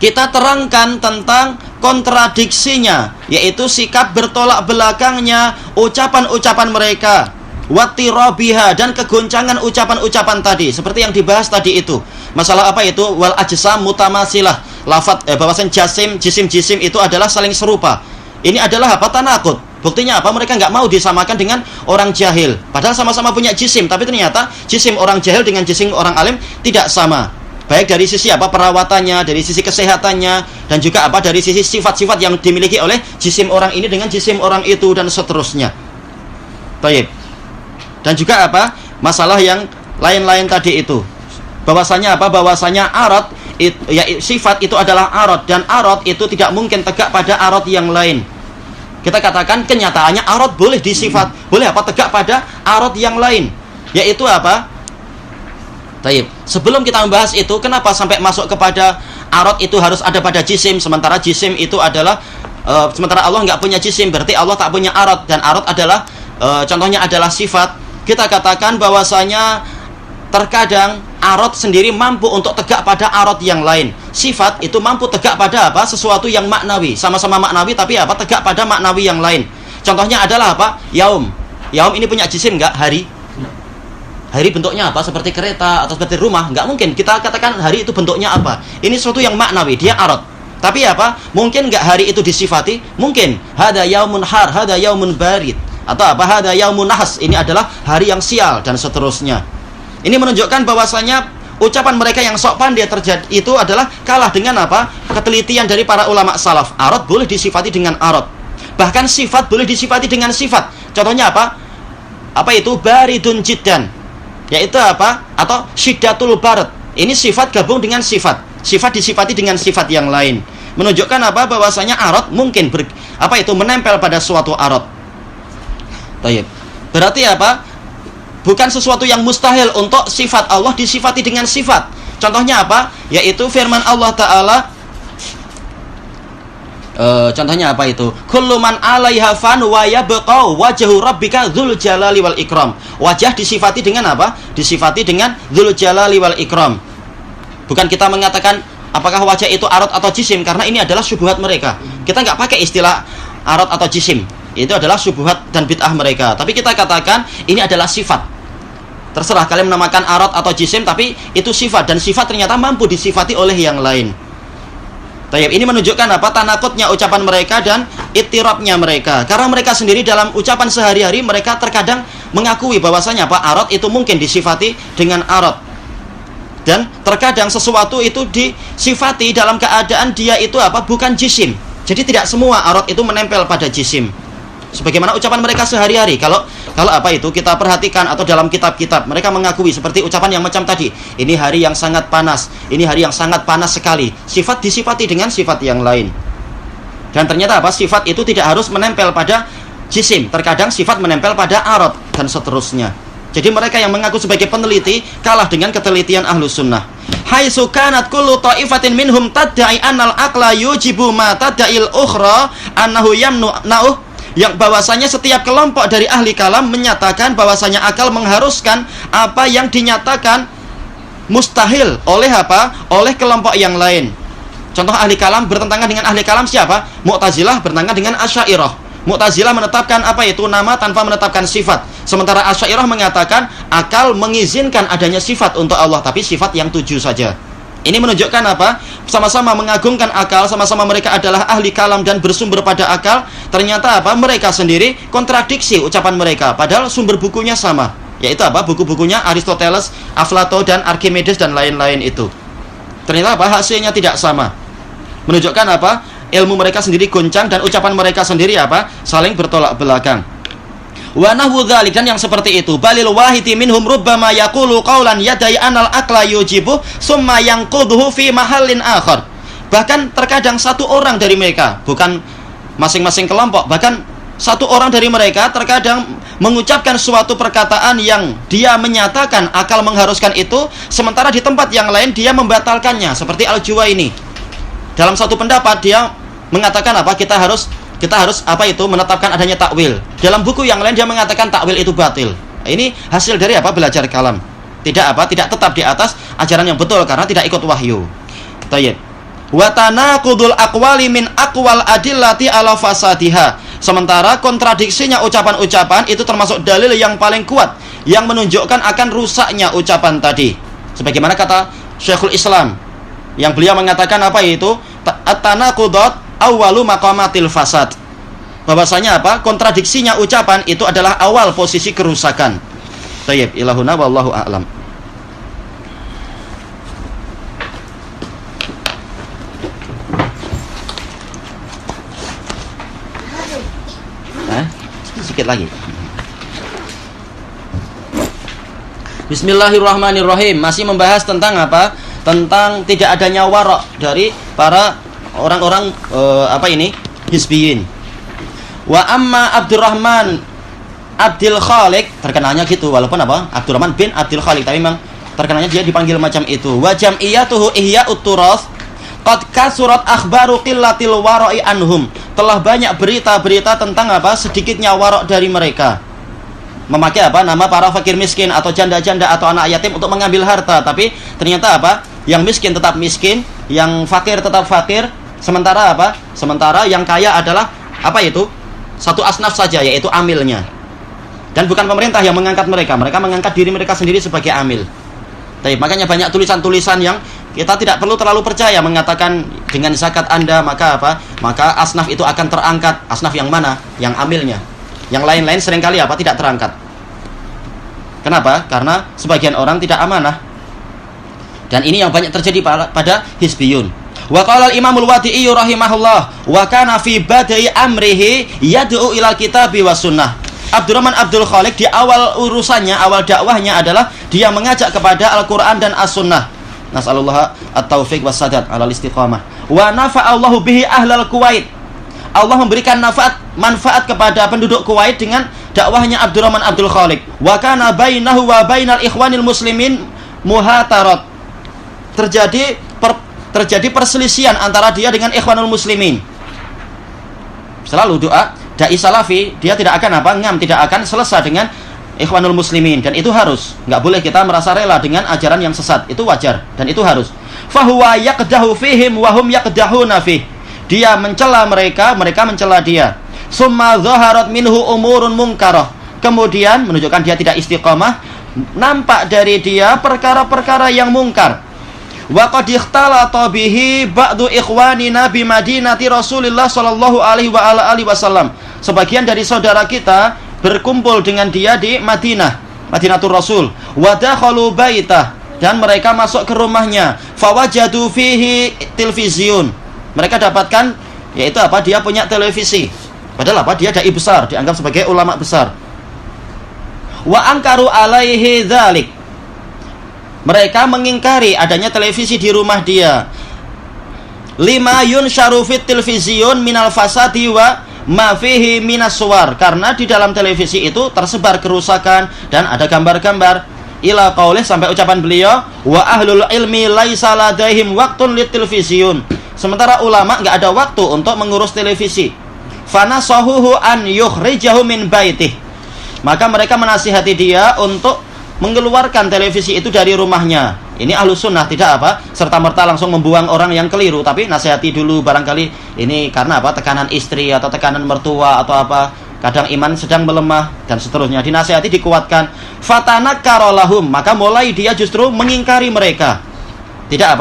Kita terangkan tentang kontradiksinya, yaitu sikap bertolak belakangnya ucapan-ucapan mereka, wattirabiha, dan kegoncangan ucapan-ucapan tadi, seperti yang dibahas tadi itu. Masalah apa itu? Wal ajsam mutamasilah. Lafaz bahwasan jisim itu adalah saling serupa. Ini adalah apa? Tanakut. Buktinya apa? Mereka nggak mau disamakan dengan orang jahil. Padahal sama-sama punya jisim, tapi ternyata jisim orang jahil dengan jisim orang alim tidak sama. Baik dari sisi apa? Perawatannya, dari sisi kesehatannya, dan juga apa? Dari sisi sifat-sifat yang dimiliki oleh jisim orang ini dengan jisim orang itu, dan seterusnya. Baik. Dan juga apa? Masalah yang lain-lain tadi itu. Bahwasanya apa? Bahwasanya arad, ya, sifat itu adalah arad, dan arad itu tidak mungkin tegak pada arad yang lain. Kita katakan kenyataannya arad boleh disifat, boleh apa? Tegak pada arad yang lain. Yaitu apa? Taib. Sebelum kita membahas itu, kenapa sampai masuk kepada arad itu harus ada pada jisim, sementara jisim itu adalah sementara Allah nggak punya jisim, berarti Allah tak punya arad, dan arad adalah contohnya adalah sifat. Kita katakan bahwasanya terkadang arad sendiri mampu untuk tegak pada arad yang lain. Sifat itu mampu tegak pada apa? Sesuatu yang maknawi, sama-sama maknawi tapi apa? Tegak pada maknawi yang lain. Contohnya adalah apa? Yaum. Yaum ini punya jisim nggak? Hari. Hari bentuknya apa? Seperti kereta atau seperti rumah? Nggak mungkin. Kita katakan hari itu bentuknya apa? Ini sesuatu yang maknawi, dia arad. Tapi apa? Mungkin nggak hari itu disifati? Mungkin. Hada yaumun har, hada yaumun barid. Atau apa? Hada yaumun nahas. Ini adalah hari yang sial, dan seterusnya. Ini menunjukkan bahwasanya ucapan mereka yang sok pandai terjadi itu adalah kalah dengan apa? Ketelitian dari para ulama salaf. Arad boleh disifati dengan arad. Bahkan sifat boleh disifati dengan sifat. Contohnya apa? Apa itu? Baridun jiddan. Yaitu apa? Atau syiddatul barad. Ini sifat gabung dengan sifat. Sifat disifati dengan sifat yang lain. Menunjukkan apa? Bahwasanya arad mungkin menempel pada suatu arad. Baik. Berarti apa? Bukan sesuatu yang mustahil untuk sifat Allah disifati dengan sifat. Contohnya apa? Yaitu firman Allah Ta'ala. Contohnya apa itu? Kullu man 'alaiha fan wa yabqa wajhu rabbika dzul jalali wal ikram. Wajah disifati dengan apa? Disifati dengan dzul jalali wal ikram. Bukan kita mengatakan apakah wajah itu arad atau jisim, karena ini adalah syubhat mereka. Kita nggak pakai istilah arad atau jisim. Itu adalah syubhat dan bid'ah mereka. Tapi kita katakan ini adalah sifat. Terserah kalian menamakan arad atau jisim, tapi itu sifat, dan sifat ternyata mampu disifati oleh yang lain. Tayyib. Ini menunjukkan apa? Tanakutnya ucapan mereka dan ittirabnya mereka. Karena mereka sendiri dalam ucapan sehari-hari mereka terkadang mengakui bahwasanya apa? Arad itu mungkin disifati dengan arad. Dan terkadang sesuatu itu disifati dalam keadaan dia itu apa? Bukan jisim. Jadi tidak semua arad itu menempel pada jisim. Sebagaimana ucapan mereka sehari-hari. Kalau apa itu kita perhatikan atau dalam kitab-kitab mereka mengakui seperti ucapan yang macam tadi. Ini hari yang sangat panas. Ini hari yang sangat panas sekali. Sifat disifati dengan sifat yang lain. Dan ternyata apa? Sifat itu tidak harus menempel pada jisim. Terkadang sifat menempel pada arad dan seterusnya. Jadi mereka yang mengaku sebagai peneliti kalah dengan ketelitian Ahlus Sunnah. Haitsu kanat kullu ta'ifatin minhum tadda'i annal aqla yujibu ma tad'il ukhra annahu yamna'u yang bahwasanya setiap kelompok dari ahli kalam menyatakan bahwasanya akal mengharuskan apa yang dinyatakan mustahil oleh apa? Oleh kelompok yang lain. Contoh ahli kalam bertentangan dengan ahli kalam siapa? Mu'tazilah bertentangan dengan Asy'ariyah. Mu'tazilah menetapkan apa itu nama tanpa menetapkan sifat. Sementara Asy'ariyah mengatakan akal mengizinkan adanya sifat untuk Allah, tapi sifat yang 7 saja. Ini menunjukkan apa? Sama-sama mengagungkan akal, sama-sama mereka adalah ahli kalam dan bersumber pada akal. Ternyata apa? Mereka sendiri kontradiksi ucapan mereka, padahal sumber bukunya sama. Yaitu apa? Buku-bukunya Aristoteles, Aflato, dan Archimedes dan lain-lain itu. Ternyata apa? Hasilnya tidak sama. Menunjukkan apa? Ilmu mereka sendiri goncang dan ucapan mereka sendiri apa? Saling bertolak belakang. Wa nahwu dzalik, dan yang seperti itu. Balil wahidi minhum rubbama yaqulu qaulan yadai anal aqla yujibu summa yanquduhu fi mahallin akhar. Bahkan terkadang satu orang dari mereka, bukan masing-masing kelompok, bahkan satu orang dari mereka terkadang mengucapkan suatu perkataan yang dia menyatakan akal mengharuskan itu, sementara di tempat yang lain dia membatalkannya, seperti Al-Juwaini. Dalam satu pendapat dia mengatakan apa? Kita harus apa itu? Menetapkan adanya takwil. Dalam buku yang lain dia mengatakan takwil itu batil. Ini hasil dari apa? Belajar kalam. Tidak tetap di atas ajaran yang betul karena tidak ikut wahyu. Tayyib. Wa tanaqudul aqwali min aqwal adillati ala fasadiha. Sementara kontradiksinya ucapan-ucapan itu termasuk dalil yang paling kuat yang menunjukkan akan rusaknya ucapan tadi. Sebagaimana kata Syekhul Islam yang beliau mengatakan apa itu? At-tanaqudat awwalu maqamatil fasad. Bahwasanya apa? Kontradiksinya ucapan itu adalah awal posisi kerusakan. Tayyib, ilahuna wallahu a'lam. Sedikit lagi. Bismillahirrahmanirrahim. Masih membahas tentang apa? Tentang tidak adanya warok dari para orang-orang hizbiyin. Wa amma Abdurrahman Abdul Khaliq, terkenalnya gitu, walaupun apa? Abdurrahman bin Abdul Khaliq, tapi memang terkenalnya dia dipanggil macam itu. Wa jam'iyatuhu ihya'ut turath qad kasurat akhbaru qillatil wara'i anhum. Telah banyak berita-berita tentang apa? Sedikitnya warok dari mereka. Memakai apa? Nama para fakir miskin atau janda-janda atau anak yatim untuk mengambil harta, tapi ternyata apa? Yang miskin tetap miskin, yang fakir tetap fakir. Sementara apa? Sementara yang kaya adalah apa itu? Satu asnaf saja, yaitu amilnya. Dan bukan pemerintah yang mengangkat mereka. Mereka mengangkat diri mereka sendiri sebagai amil. Tapi makanya banyak tulisan-tulisan yang kita tidak perlu terlalu percaya mengatakan dengan zakat Anda maka apa? Maka asnaf itu akan terangkat. Asnaf yang mana? Yang amilnya. Yang lain-lain seringkali apa? Tidak terangkat. Kenapa? Karena sebagian orang tidak amanah. Dan ini yang banyak terjadi pada hizbiyun. Wa qala al-Imamul Wadi'i rahimahullah wa kana fi badai amrihi yad'u ilal kitabi was sunnah. Abdurrahman Abdul Khaliq di awal urusannya, awal dakwahnya adalah dia mengajak kepada Al-Quran dan As-Sunnah. Nas'alullah at-taufiq was sadad 'alal istiqamah. Wa nafa'allahu bihi ahlal Kuwait. Allah memberikan manfaat kepada penduduk Kuwait dengan dakwahnya Abdurrahman Abdul Khaliq. Wa kana bainahu wa bainal ikhwanil muslimin muhatarat. Terjadi perselisihan antara dia dengan ikhwanul muslimin. Selalu doa dai salafi, dia tidak akan tidak akan selesai dengan ikhwanul muslimin, dan itu harus. Enggak boleh kita merasa rela dengan ajaran yang sesat. Itu wajar dan itu harus. Fahuwa yaqdahu fihim wa hum yaqdahuna fih. Dia mencela mereka, mereka mencela dia. Summa zaharat minhu umurun munkarah. Kemudian menunjukkan dia tidak istiqamah, nampak dari dia perkara-perkara yang mungkar. Wa qad ikhtalata bihi ba'du ikhwanina bi Madinati Rasulillah sallallahu alaihi wasallam. Sebagian dari saudara kita berkumpul dengan dia di Madinatul Rasul. Wa dakhalu baitah, dan mereka masuk ke rumahnya. Fawajadu fihi televisiun. Mereka dapatkan yaitu apa? Dia punya televisi. Padahal apa? Dia dai besar, dianggap sebagai ulama besar. Wa ankaru alaihi dzalik. Mereka mengingkari adanya televisi di rumah dia. Lima yunsharu fit televisiun minal fasadi wa ma fihi minas suwar. Karena di dalam televisi itu tersebar kerusakan dan ada gambar-gambar. Ila qaulih, sampai ucapan beliau, wa ahlul ilmi laisa ladaihim waqtun lit televisiun. Sementara ulama enggak ada waktu untuk mengurus televisi. fanasahuhu an yukhrijahu min baitih. Maka mereka menasihati dia untuk mengeluarkan televisi itu dari rumahnya. Ini Ahlus Sunnah, tidak apa serta-merta langsung membuang orang yang keliru, tapi nasihati dulu, barangkali ini karena apa, tekanan istri atau tekanan mertua atau apa, kadang iman sedang melemah dan seterusnya. Dinasihati, dikuatkan. Fatanakkara lahum, maka mulai dia justru mengingkari mereka. Tidak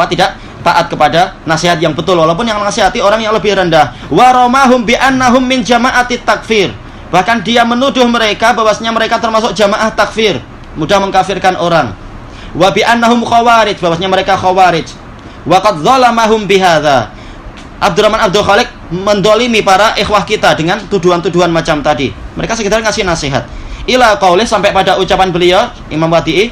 taat kepada nasihat yang betul, walaupun yang nasihati orang yang lebih rendah. Waramahum bi annahum min jama'atit takfir. Bahkan dia menuduh mereka bahwasanya mereka termasuk jamaah takfir, mudah mengkafirkan orang. Wa bi annahum khawarij, bahwasanya mereka khawarij. Wa qad zalamahum bihadza. Abdurrahman Abdul Khaliq mendolimi para ikhwah kita dengan tuduhan-tuduhan macam tadi. Mereka sekedar ngasih nasihat. Ila qaulih, sampai pada ucapan beliau Imam Wadi'i,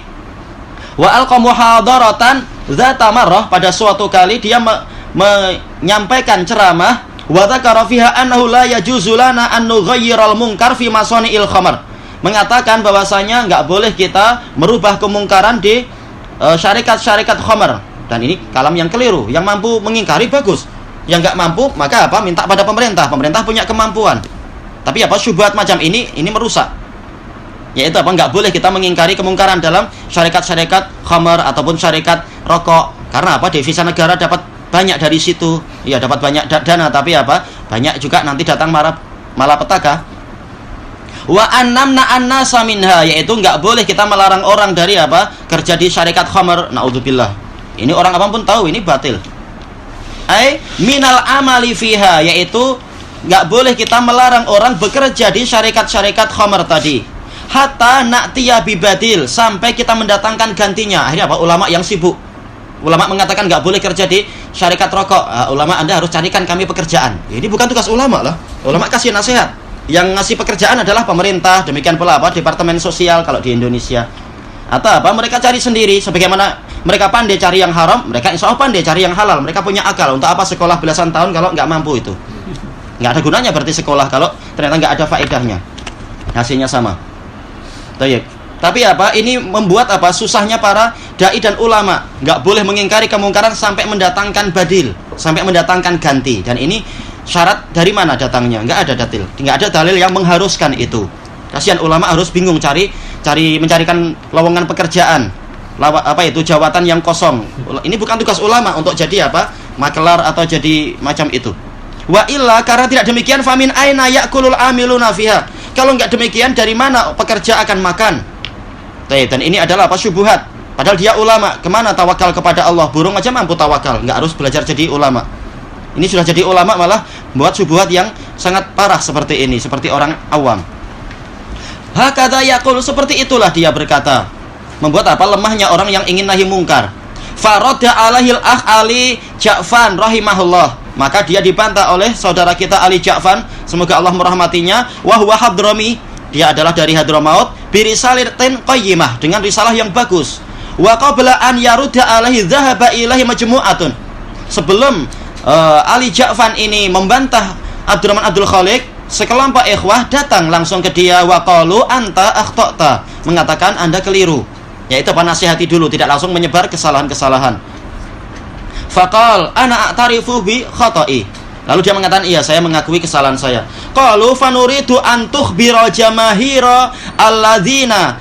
wa alqa muhadaratan dzata marrah, pada suatu kali dia menyampaikan ceramah, wa dzakara fiha annahu la yajuzu lana an nughayyiral munkar fi masani'il khamar. Mengatakan bahwasanya enggak boleh kita merubah kemungkaran di syarikat-syarikat khamar. Dan ini kalam yang keliru. Yang mampu mengingkari bagus. Yang enggak mampu, maka apa? Minta pada pemerintah. Pemerintah punya kemampuan. Tapi apa, syubhat macam ini merusak. Yaitu apa? Enggak boleh kita mengingkari kemungkaran dalam syarikat-syarikat khamar ataupun syarikat rokok. Karena apa? Devisa negara dapat banyak dari situ. Ya, dapat banyak dana, tapi apa? Banyak juga nanti datang malapetaka. Wa annamna annasa minha, yaitu enggak boleh kita melarang orang dari apa? Kerja di syarikat khamar. Naudzubillah. Ini orang awam pun tahu ini batil. Ai minal amali fiha, yaitu enggak boleh kita melarang orang bekerja di syarikat-syarikat khamar tadi. Hatta na'tiya bibadil, sampai kita mendatangkan gantinya. Akhirnya apa? Ulama yang sibuk. Ulama mengatakan enggak boleh kerja di syarikat rokok. Ulama, Anda harus carikan kami pekerjaan. Ini bukan tugas ulama lah. Ulama kasih nasihat. Yang ngasih pekerjaan adalah pemerintah, demikian pula apa? Departemen sosial kalau di Indonesia. Atau apa? Mereka cari sendiri, sebagaimana mereka pandai cari yang haram, mereka insya Allah pandai cari yang halal. Mereka punya akal. Untuk apa sekolah belasan tahun kalau nggak mampu itu? Nggak ada gunanya berarti sekolah kalau ternyata nggak ada faedahnya. Hasilnya sama. Tapi apa? Ini membuat apa? Susahnya para dai dan ulama. Nggak boleh mengingkari kemungkaran sampai mendatangkan badil, sampai mendatangkan ganti. Dan ini syarat dari mana datangnya? Nggak ada dalil. Nggak ada dalil yang mengharuskan itu. Kasihan ulama harus bingung mencarikan lowongan pekerjaan. Jawatan yang kosong. Ini bukan tugas ulama untuk jadi apa? Makelar atau jadi macam itu. Wa illa, karena tidak demikian, famin aina ya'kulul amiluna fiha. Kalau nggak demikian, dari mana pekerja akan makan? Dan ini adalah apa? Syubhat. Padahal dia ulama. Kemana tawakal kepada Allah? Burung aja mampu tawakal. Nggak harus belajar jadi ulama. Ini sudah jadi ulama malah buat syubhat yang sangat parah seperti ini, seperti orang awam. Hakadha yaqul, seperti itulah dia berkata. Membuat apa? Lemahnya orang yang ingin nahi mungkar. Faradda alaihil Ali Ja'fan rahimahullah. Maka dia dibantah oleh saudara kita Ali Ja'fan, semoga Allah merahmatinya. Wa huwa Hadrami, dia adalah dari Hadramaut, birisalatin qayyimah, dengan risalah yang bagus. Wa qabla an yarudda alaihi dhahaba ilaihi majmu'atun. Sebelum Ali Ja'fan ini membantah Abdurrahman Abdul Khaliq, sekelompok ikhwah datang langsung ke dia. Wa qalu anta akhta'ta, mengatakan Anda keliru. Yaitu nasihati dulu, tidak langsung menyebar kesalahan-kesalahan. Faqal ana a'tarifu bi khata'i, lalu dia mengatakan iya, saya mengakui kesalahan saya. Qalu fanuridu an tukhbira jamahira alladzina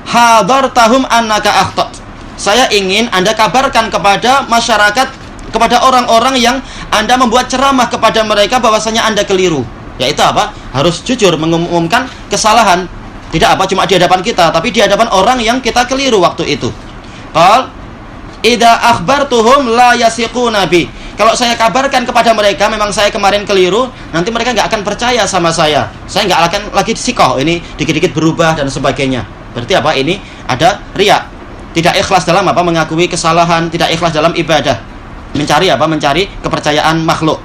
hadartahum annaka akhta'. Saya ingin Anda kabarkan kepada masyarakat, kepada orang-orang yang Anda membuat ceramah kepada mereka bahwasanya Anda keliru. Yaitu apa? Harus jujur mengumumkan kesalahan. Tidak apa cuma di hadapan kita, tapi di hadapan orang yang kita keliru waktu itu. Qal idza akhbartuhum la yasiquna bi. Kalau saya kabarkan kepada mereka memang saya kemarin keliru, nanti mereka enggak akan percaya sama saya. Saya enggak akan lagi sikoh, ini dikit-dikit berubah dan sebagainya. Berarti apa? Ini ada riya. Tidak ikhlas dalam apa? Mengakui kesalahan, tidak ikhlas dalam ibadah. Mencari apa? Mencari kepercayaan makhluk.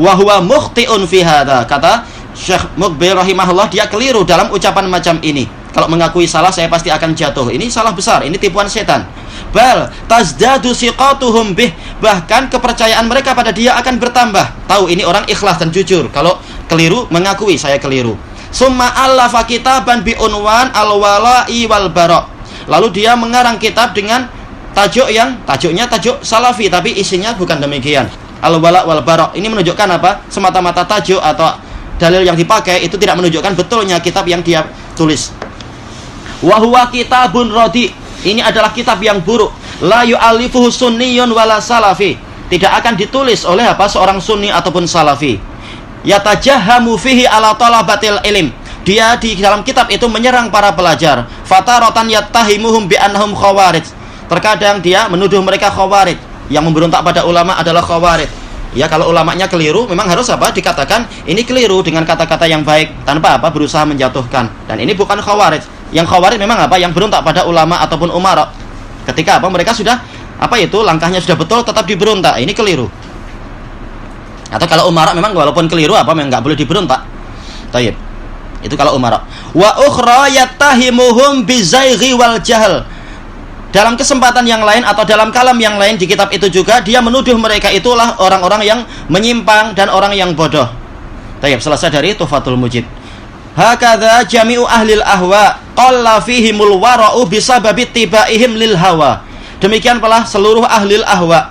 Wa huwa mukhti'un fi hadza. Kata Syekh Muqbil rahimahullah, dia keliru dalam ucapan macam ini. Kalau mengakui salah, saya pasti akan jatuh. Ini salah besar, ini tipuan setan. Bal tazdadu siqatuhum bih, bahkan kepercayaan mereka pada dia akan bertambah. Tahu ini orang ikhlas dan jujur. Kalau keliru, mengakui saya keliru. Summa allafa kitaban bi unwan al-wala'i wal bara'. Lalu dia mengarang kitab dengan tajuknya tajuk salafi, tapi isinya bukan demikian. al-wala wal bara. Ini menunjukkan apa? Semata-mata tajuk atau dalil yang dipakai itu tidak menunjukkan betulnya kitab yang dia tulis. Wa huwa kitabun radi. Ini adalah kitab yang buruk. La yu'alifuhu sunniyun wala salafi. Tidak akan ditulis oleh apa? Seorang sunni ataupun salafi. Yatajahamu fihi ala talabatil ilm. Dia di dalam kitab itu menyerang para pelajar. Fataratan yattahimuhum bi annahum khawarij. Terkadang dia menuduh mereka khawarij. Yang memberontak pada ulama adalah khawarij. Ya, kalau ulamanya keliru, memang harus apa? Dikatakan ini keliru dengan kata-kata yang baik tanpa apa? Berusaha menjatuhkan. Dan ini bukan khawarij. Yang khawarij memang apa? Yang berontak pada ulama ataupun umara. Ketika apa? Mereka sudah apa itu? Langkahnya sudah betul, tetap diberontak. Ini keliru. Atau kalau umara memang walaupun keliru apa? Memang nggak boleh diberontak. Tayyib. Itu kalau umara. Wa ukhra yattahimuhum bizaighi wal jahl. Dalam kesempatan yang lain atau dalam kalam yang lain di kitab itu juga dia menuduh mereka itulah orang-orang yang menyimpang dan orang yang bodoh. Tayyib, selesai dari Tuhfatul Mujib. Hakadha jami'u ahlil ahwa qalla fihimul wara'u bisababi tibaihim lil hawa. Demikian pula seluruh ahlil ahwa.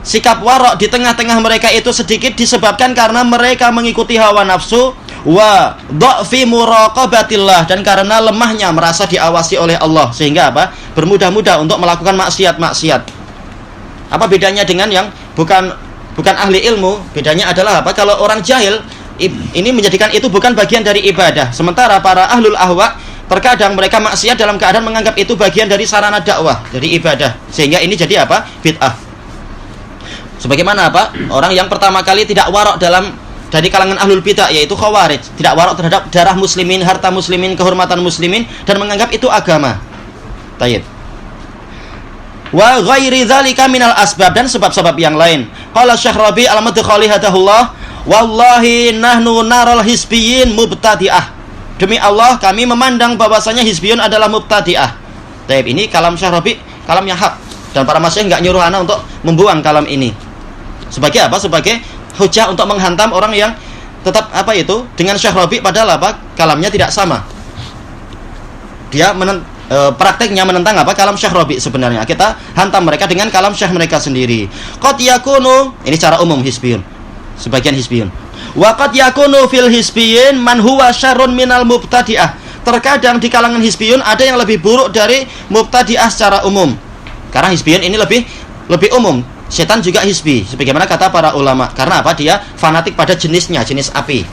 Sikap warok di tengah-tengah mereka itu sedikit disebabkan karena mereka mengikuti hawa nafsu wa dha'fi muraqabatillah, dan karena lemahnya merasa diawasi oleh Allah sehingga apa? Bermudah-mudah untuk melakukan maksiat-maksiat. Apa bedanya dengan yang bukan ahli ilmu? Bedanya adalah apa? Kalau orang jahil ini menjadikan itu bukan bagian dari ibadah. Sementara para ahlul ahwa terkadang mereka maksiat dalam keadaan menganggap itu bagian dari sarana dakwah, dari ibadah. Sehingga ini jadi apa? Bid'ah. Sebagaimana apa? Orang yang pertama kali tidak warok dari kalangan ahlul bidah, yaitu khawarij, tidak warok terhadap darah muslimin, harta muslimin, kehormatan muslimin, dan menganggap itu agama. Tayyib. Wa ghairi dzalika minal asbab, dan sebab-sebab yang lain. Qala Syekh Rabi al-Madkhali hadahullah, wallahi nahnu naral hisbiyin mubtadi'ah. Demi Allah kami memandang bahwasanya hisbiyun adalah mubtadi'ah. Tayyib, ini kalam Syekh Rabi, kalam yang hak, dan para masyayikh enggak nyuruh ana untuk membuang kalam ini. Sebagai apa? Sebagai hujah untuk menghantam orang yang tetap apa itu dengan Syekh Rabi, padahal apa? Kalamnya tidak sama. Dia prakteknya menentang apa? Kalam Syekh Rabi sebenarnya. Kita hantam mereka dengan kalam Syekh mereka sendiri. Qad yakunu, ini cara umum hisbiyun. Sebagian hisbiyun. Wa qad yakunu fil hisbiyin man huwa syarrun minal mubtadi'ah. Terkadang di kalangan hisbiyun ada yang lebih buruk dari mubtadi'ah secara umum. Karena hisbiyun ini lebih umum. Setan juga hisbi, sebagaimana kata para ulama. Karena apa? Dia fanatik pada jenisnya, jenis api.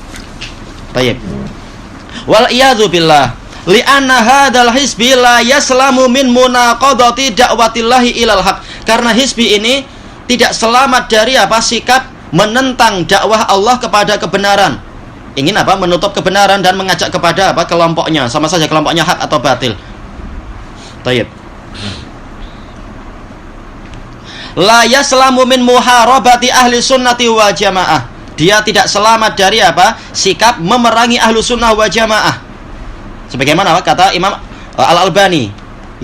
Baik. Wal iyadzu billah. Li'anna hadzal hisbi la yaslamu min munaqadati da'watillahi ilal haq. Karena hisbi ini tidak selamat dari apa? Sikap menentang dakwah Allah kepada kebenaran. Ingin apa? Menutup kebenaran dan mengajak kepada apa? Kelompoknya. Sama saja kelompoknya hak atau batil. Baik. La yaslamu min muharabati ahli sunnati wa jamaah. Dia tidak selamat dari apa? Sikap memerangi ahlu sunnah wa jamaah. Sebagaimana kata Imam Al-Albani,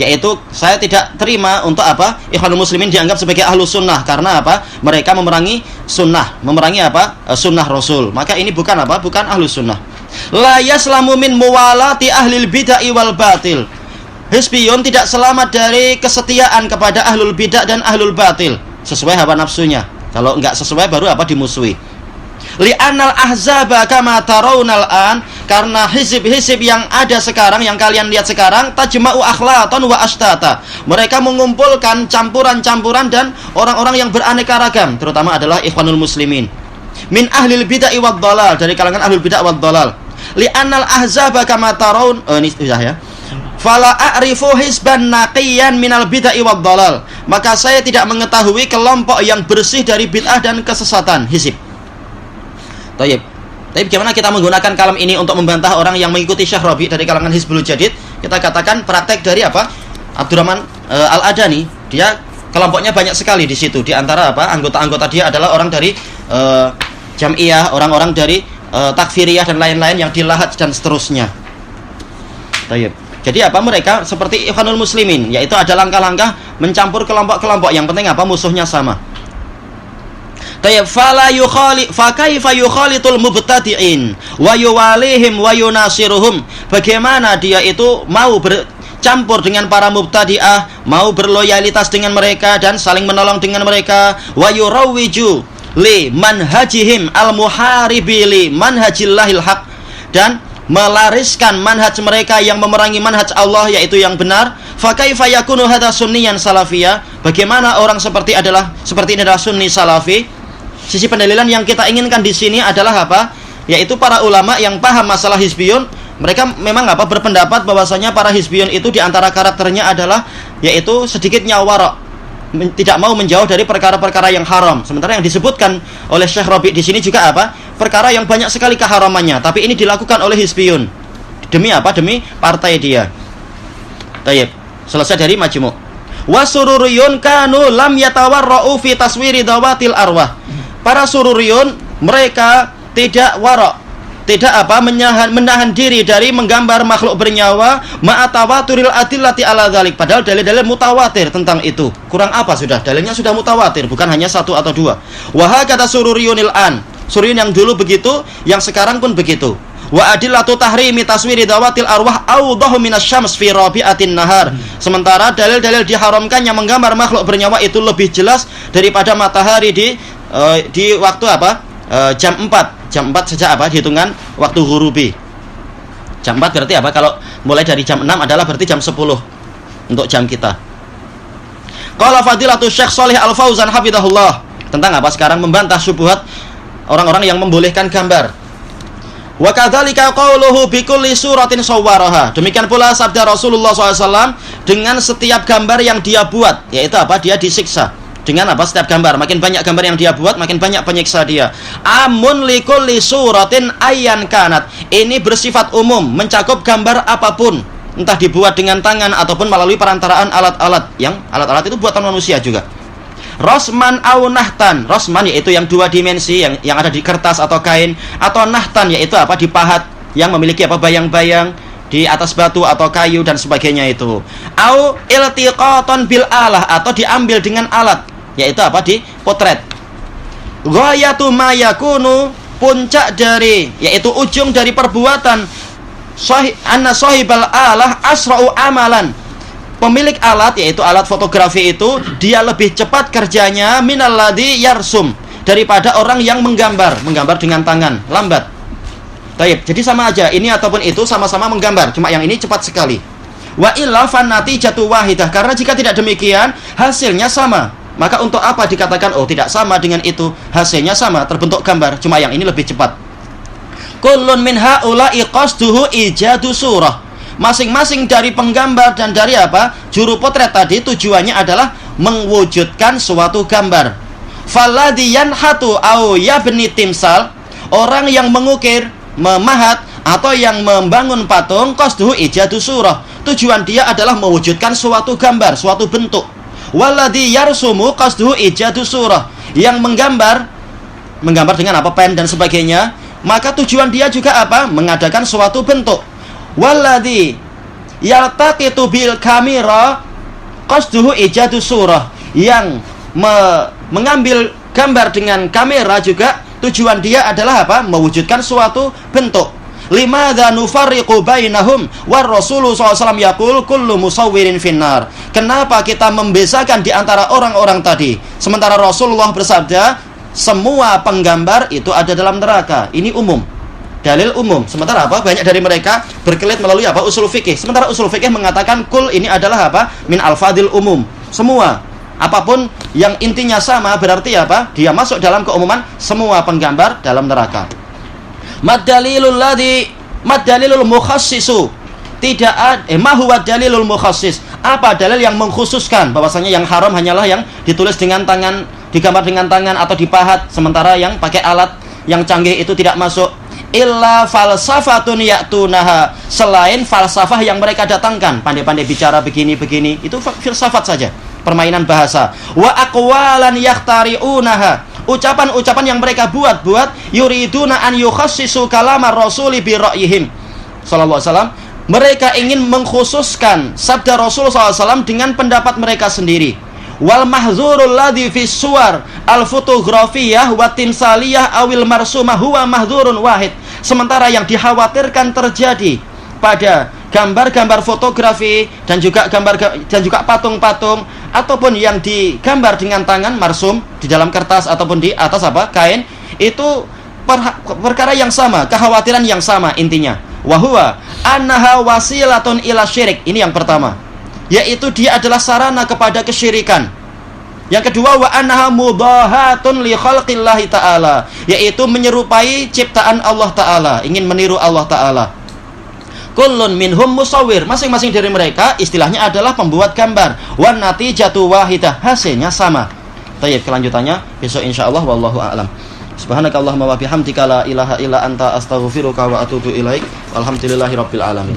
yaitu saya tidak terima untuk apa? Ikhwanul muslimin dianggap sebagai ahlu sunnah. Karena apa? Mereka memerangi sunnah. Memerangi apa? Sunnah Rasul. Maka ini bukan apa? Bukan ahlu sunnah. La yaslamu min muwalati ahlil bid'ah wal batil. Hisbiyun tidak selamat dari kesetiaan kepada ahlul bidah dan ahlul batil sesuai hawa nafsunya. Kalau enggak sesuai baru apa? Dimusuhi. Li'annal ahzaba kama tarawnal an, karena hizib-hizib yang ada sekarang, yang kalian lihat sekarang, tajma'u akhlatan wa ashtata. Mereka mengumpulkan campuran-campuran dan orang-orang yang beraneka ragam, terutama adalah ikhwanul muslimin. Min ahlil bidah wad dhalal, dari kalangan ahlul bidah wad dhalal. Li'annal ahzaba kama tarawn, ini sudah ya. Fala a'rifu hizban naqiyan minal bid'ah wad dhalal. Maka saya tidak mengetahui kelompok yang bersih dari bid'ah dan kesesatan, hizib. Tayyib. Tapi bagaimana kita menggunakan kalam ini untuk membantah orang yang mengikuti Syekh Rabi dari kalangan Hizbul Jadid? Kita katakan praktek dari apa? Abdurrahman Al-Adani. Dia kelompoknya banyak sekali di situ. Di antara apa? Anggota-anggota dia adalah orang dari Jam'iyah, orang-orang dari Takfiriyah dan lain-lain yang dilahat dan seterusnya. Tayyib. Jadi apa? Mereka seperti ikhwanul muslimin, yaitu ada langkah-langkah mencampur kelompok-kelompok. Yang penting apa? Musuhnya sama. Tayyib, fa kaifa yukhalitul mubtadi'in wa yuwalihim wa yunasiruhum. Bagaimana dia itu mau campur dengan para mubtadi'ah, mau berloyalitas dengan mereka dan saling menolong dengan mereka. Wa yurawwiju li manhajihim al-muharibi li manhajillahil haq, dan melariskan manhaj mereka yang memerangi manhaj Allah, yaitu yang benar. Fa kaifa yakunu hadza sunniyan salafiyah? Bagaimana orang seperti ini adalah sunni salafi? Sisi pendalilan yang kita inginkan di sini adalah apa? Yaitu para ulama yang paham masalah hizbiyun, mereka memang berpendapat bahwasanya para hizbiyun itu di antara karakternya adalah yaitu sedikitnya wara', tidak mau menjauh dari perkara-perkara yang haram. Sementara yang disebutkan oleh Syekh Rabi' di sini juga apa? Perkara yang banyak sekali keharamannya, tapi ini dilakukan oleh hizbiyun. Demi apa? Demi partai dia. Tayyib. Selesai dari majmu'. Wa sururiyun kanu lam yatawarra'u fi taswiri dawatil arwah. Para sururiyun mereka tidak wara', tidak menahan diri dari menggambar makhluk bernyawa, ma'atawaturil adillati ala dzalik, padahal dalil-dalil mutawatir tentang itu. Kurang apa sudah? Dalilnya sudah mutawatir, bukan hanya satu atau dua. Wa hakata sururiyunil an. Sururiyun yang dulu begitu, yang sekarang pun begitu. Wa adillatu tahrimi taswiri dawatil arwah awdahu minasyams fi rabi'atin nahar. Sementara dalil-dalil diharamkannya menggambar makhluk bernyawa itu lebih jelas daripada matahari di waktu jam 4. Jam 4 sejak hitungan waktu ghurubi. Jam 4 berarti kalau mulai dari jam 6 adalah berarti jam 10 untuk jam kita. Qala fadilatu Syekh Shalih Al-Fauzan hafizahullah, tentang sekarang membantah syubhat orang-orang yang membolehkan gambar. Wa kadzalika qauluhu bi kulli suratin sawwaraha. Demikian pula sabda Rasulullah SAW dengan setiap gambar yang dia buat, yaitu dia disiksa. Dengan setiap gambar, makin banyak gambar yang dia buat, makin banyak penyiksa dia. Amun likulli suratin ayyan kanat. Ini bersifat umum, mencakup gambar apapun, entah dibuat dengan tangan ataupun melalui perantaraan alat-alat, yang alat-alat itu buatan manusia juga. Rosman au nahtan. Rosman yaitu yang dua dimensi, yang ada di kertas atau kain, atau nahtan yaitu dipahat, yang memiliki bayang-bayang di atas batu atau kayu dan sebagainya itu. Au iltiqatan bil alah, atau diambil dengan alat, yaitu di potret. Ghayatu ma yakunu, puncak dari, yaitu ujung dari perbuatan anna sahibal alah asra'u amalan. Pemilik alat, yaitu alat fotografi itu, dia lebih cepat kerjanya minalladzi yarsum, daripada orang yang menggambar dengan tangan, lambat. Taib. Jadi sama aja, ini ataupun itu sama-sama menggambar, cuma yang ini cepat sekali. Wa illa fanati jatu wahidah, karena jika tidak demikian hasilnya sama. Maka untuk apa dikatakan tidak sama dengan itu? Hasilnya sama, terbentuk gambar, cuma yang ini lebih cepat. Kullun min haula'i qasduhu ijadu surah. Masing-masing dari penggambar dan dari juru potret tadi tujuannya adalah mewujudkan suatu gambar. Falladhi yanhatu au yabni timsal, orang yang mengukir, memahat atau yang membangun patung, qasduhu ijadu surah, tujuan dia adalah mewujudkan suatu gambar, suatu bentuk. Walladhi yarsumu qasduhu ijadu surah, yang menggambar dengan pen dan sebagainya, maka tujuan dia juga mengadakan suatu bentuk. Walladhi yaltaqitu bil kamera qasduhu ijadu surah, yang mengambil gambar dengan kamera juga tujuan dia adalah mewujudkan suatu bentuk. Limadza nufarriqu bainahum war Rasulullah SAW yaqul kullu musawwirin finnar. Kenapa kita membedakan di antara orang-orang tadi, sementara Rasulullah bersabda semua penggambar itu ada dalam neraka? Ini umum, dalil umum. Sementara banyak dari mereka berkelit melalui usul fikih. Sementara usul fikih mengatakan kul ini adalah min alfadil umum, semua, apapun yang intinya sama berarti dia masuk dalam keumuman semua penggambar dalam neraka. Madalilul mukhassisu, tidak ada ma huwa dalilul mukhassis. Apa dalil yang mengkhususkan bahwasanya yang haram hanyalah yang ditulis dengan tangan, digambar dengan tangan atau dipahat, sementara yang pakai alat yang canggih itu tidak masuk. Illa falsafatun ya'tunaha, selain falsafah yang mereka datangkan, pandai-pandai bicara begini-begini, itu filsafat saja, permainan bahasa. Wa aqwalan yahtari'unaha, ucapan-ucapan yang mereka buat-buat, yuriduna an yukhassisu kalama rasuli bi ra'yihim sallallahu alaihi wasallam, mereka ingin mengkhususkan sabda Rasulullah SAW dengan pendapat mereka sendiri. Wal mahdzurul ladzi fi suwar al fotografiyah wa timsaliyah awil marsumah huwa mahdzurun wahid. Sementara yang dikhawatirkan terjadi pada gambar-gambar fotografi dan juga patung-patung ataupun yang digambar dengan tangan marsum di dalam kertas ataupun di atas kain, itu perkara yang sama, kekhawatiran yang sama intinya. Wa huwa annaha wasilatun ila syirik. Ini yang pertama, yaitu dia adalah sarana kepada kesyirikan. Yang kedua, wa annaha mudahatun li khalqillahi ta'ala, yaitu menyerupai ciptaan Allah Ta'ala, ingin meniru Allah Ta'ala. Kullun minhum musawwir, masing-masing dari mereka istilahnya adalah pembuat gambar. Wan natijatu wahidah, hasilnya sama. Baik, kelanjutannya besok insyaallah, wallahu a'lam. Subhanakallahumma wa bihamdika la ilaha illa anta astaghfiruka wa atubu ilaik. Walhamdulillahirabbil alamin.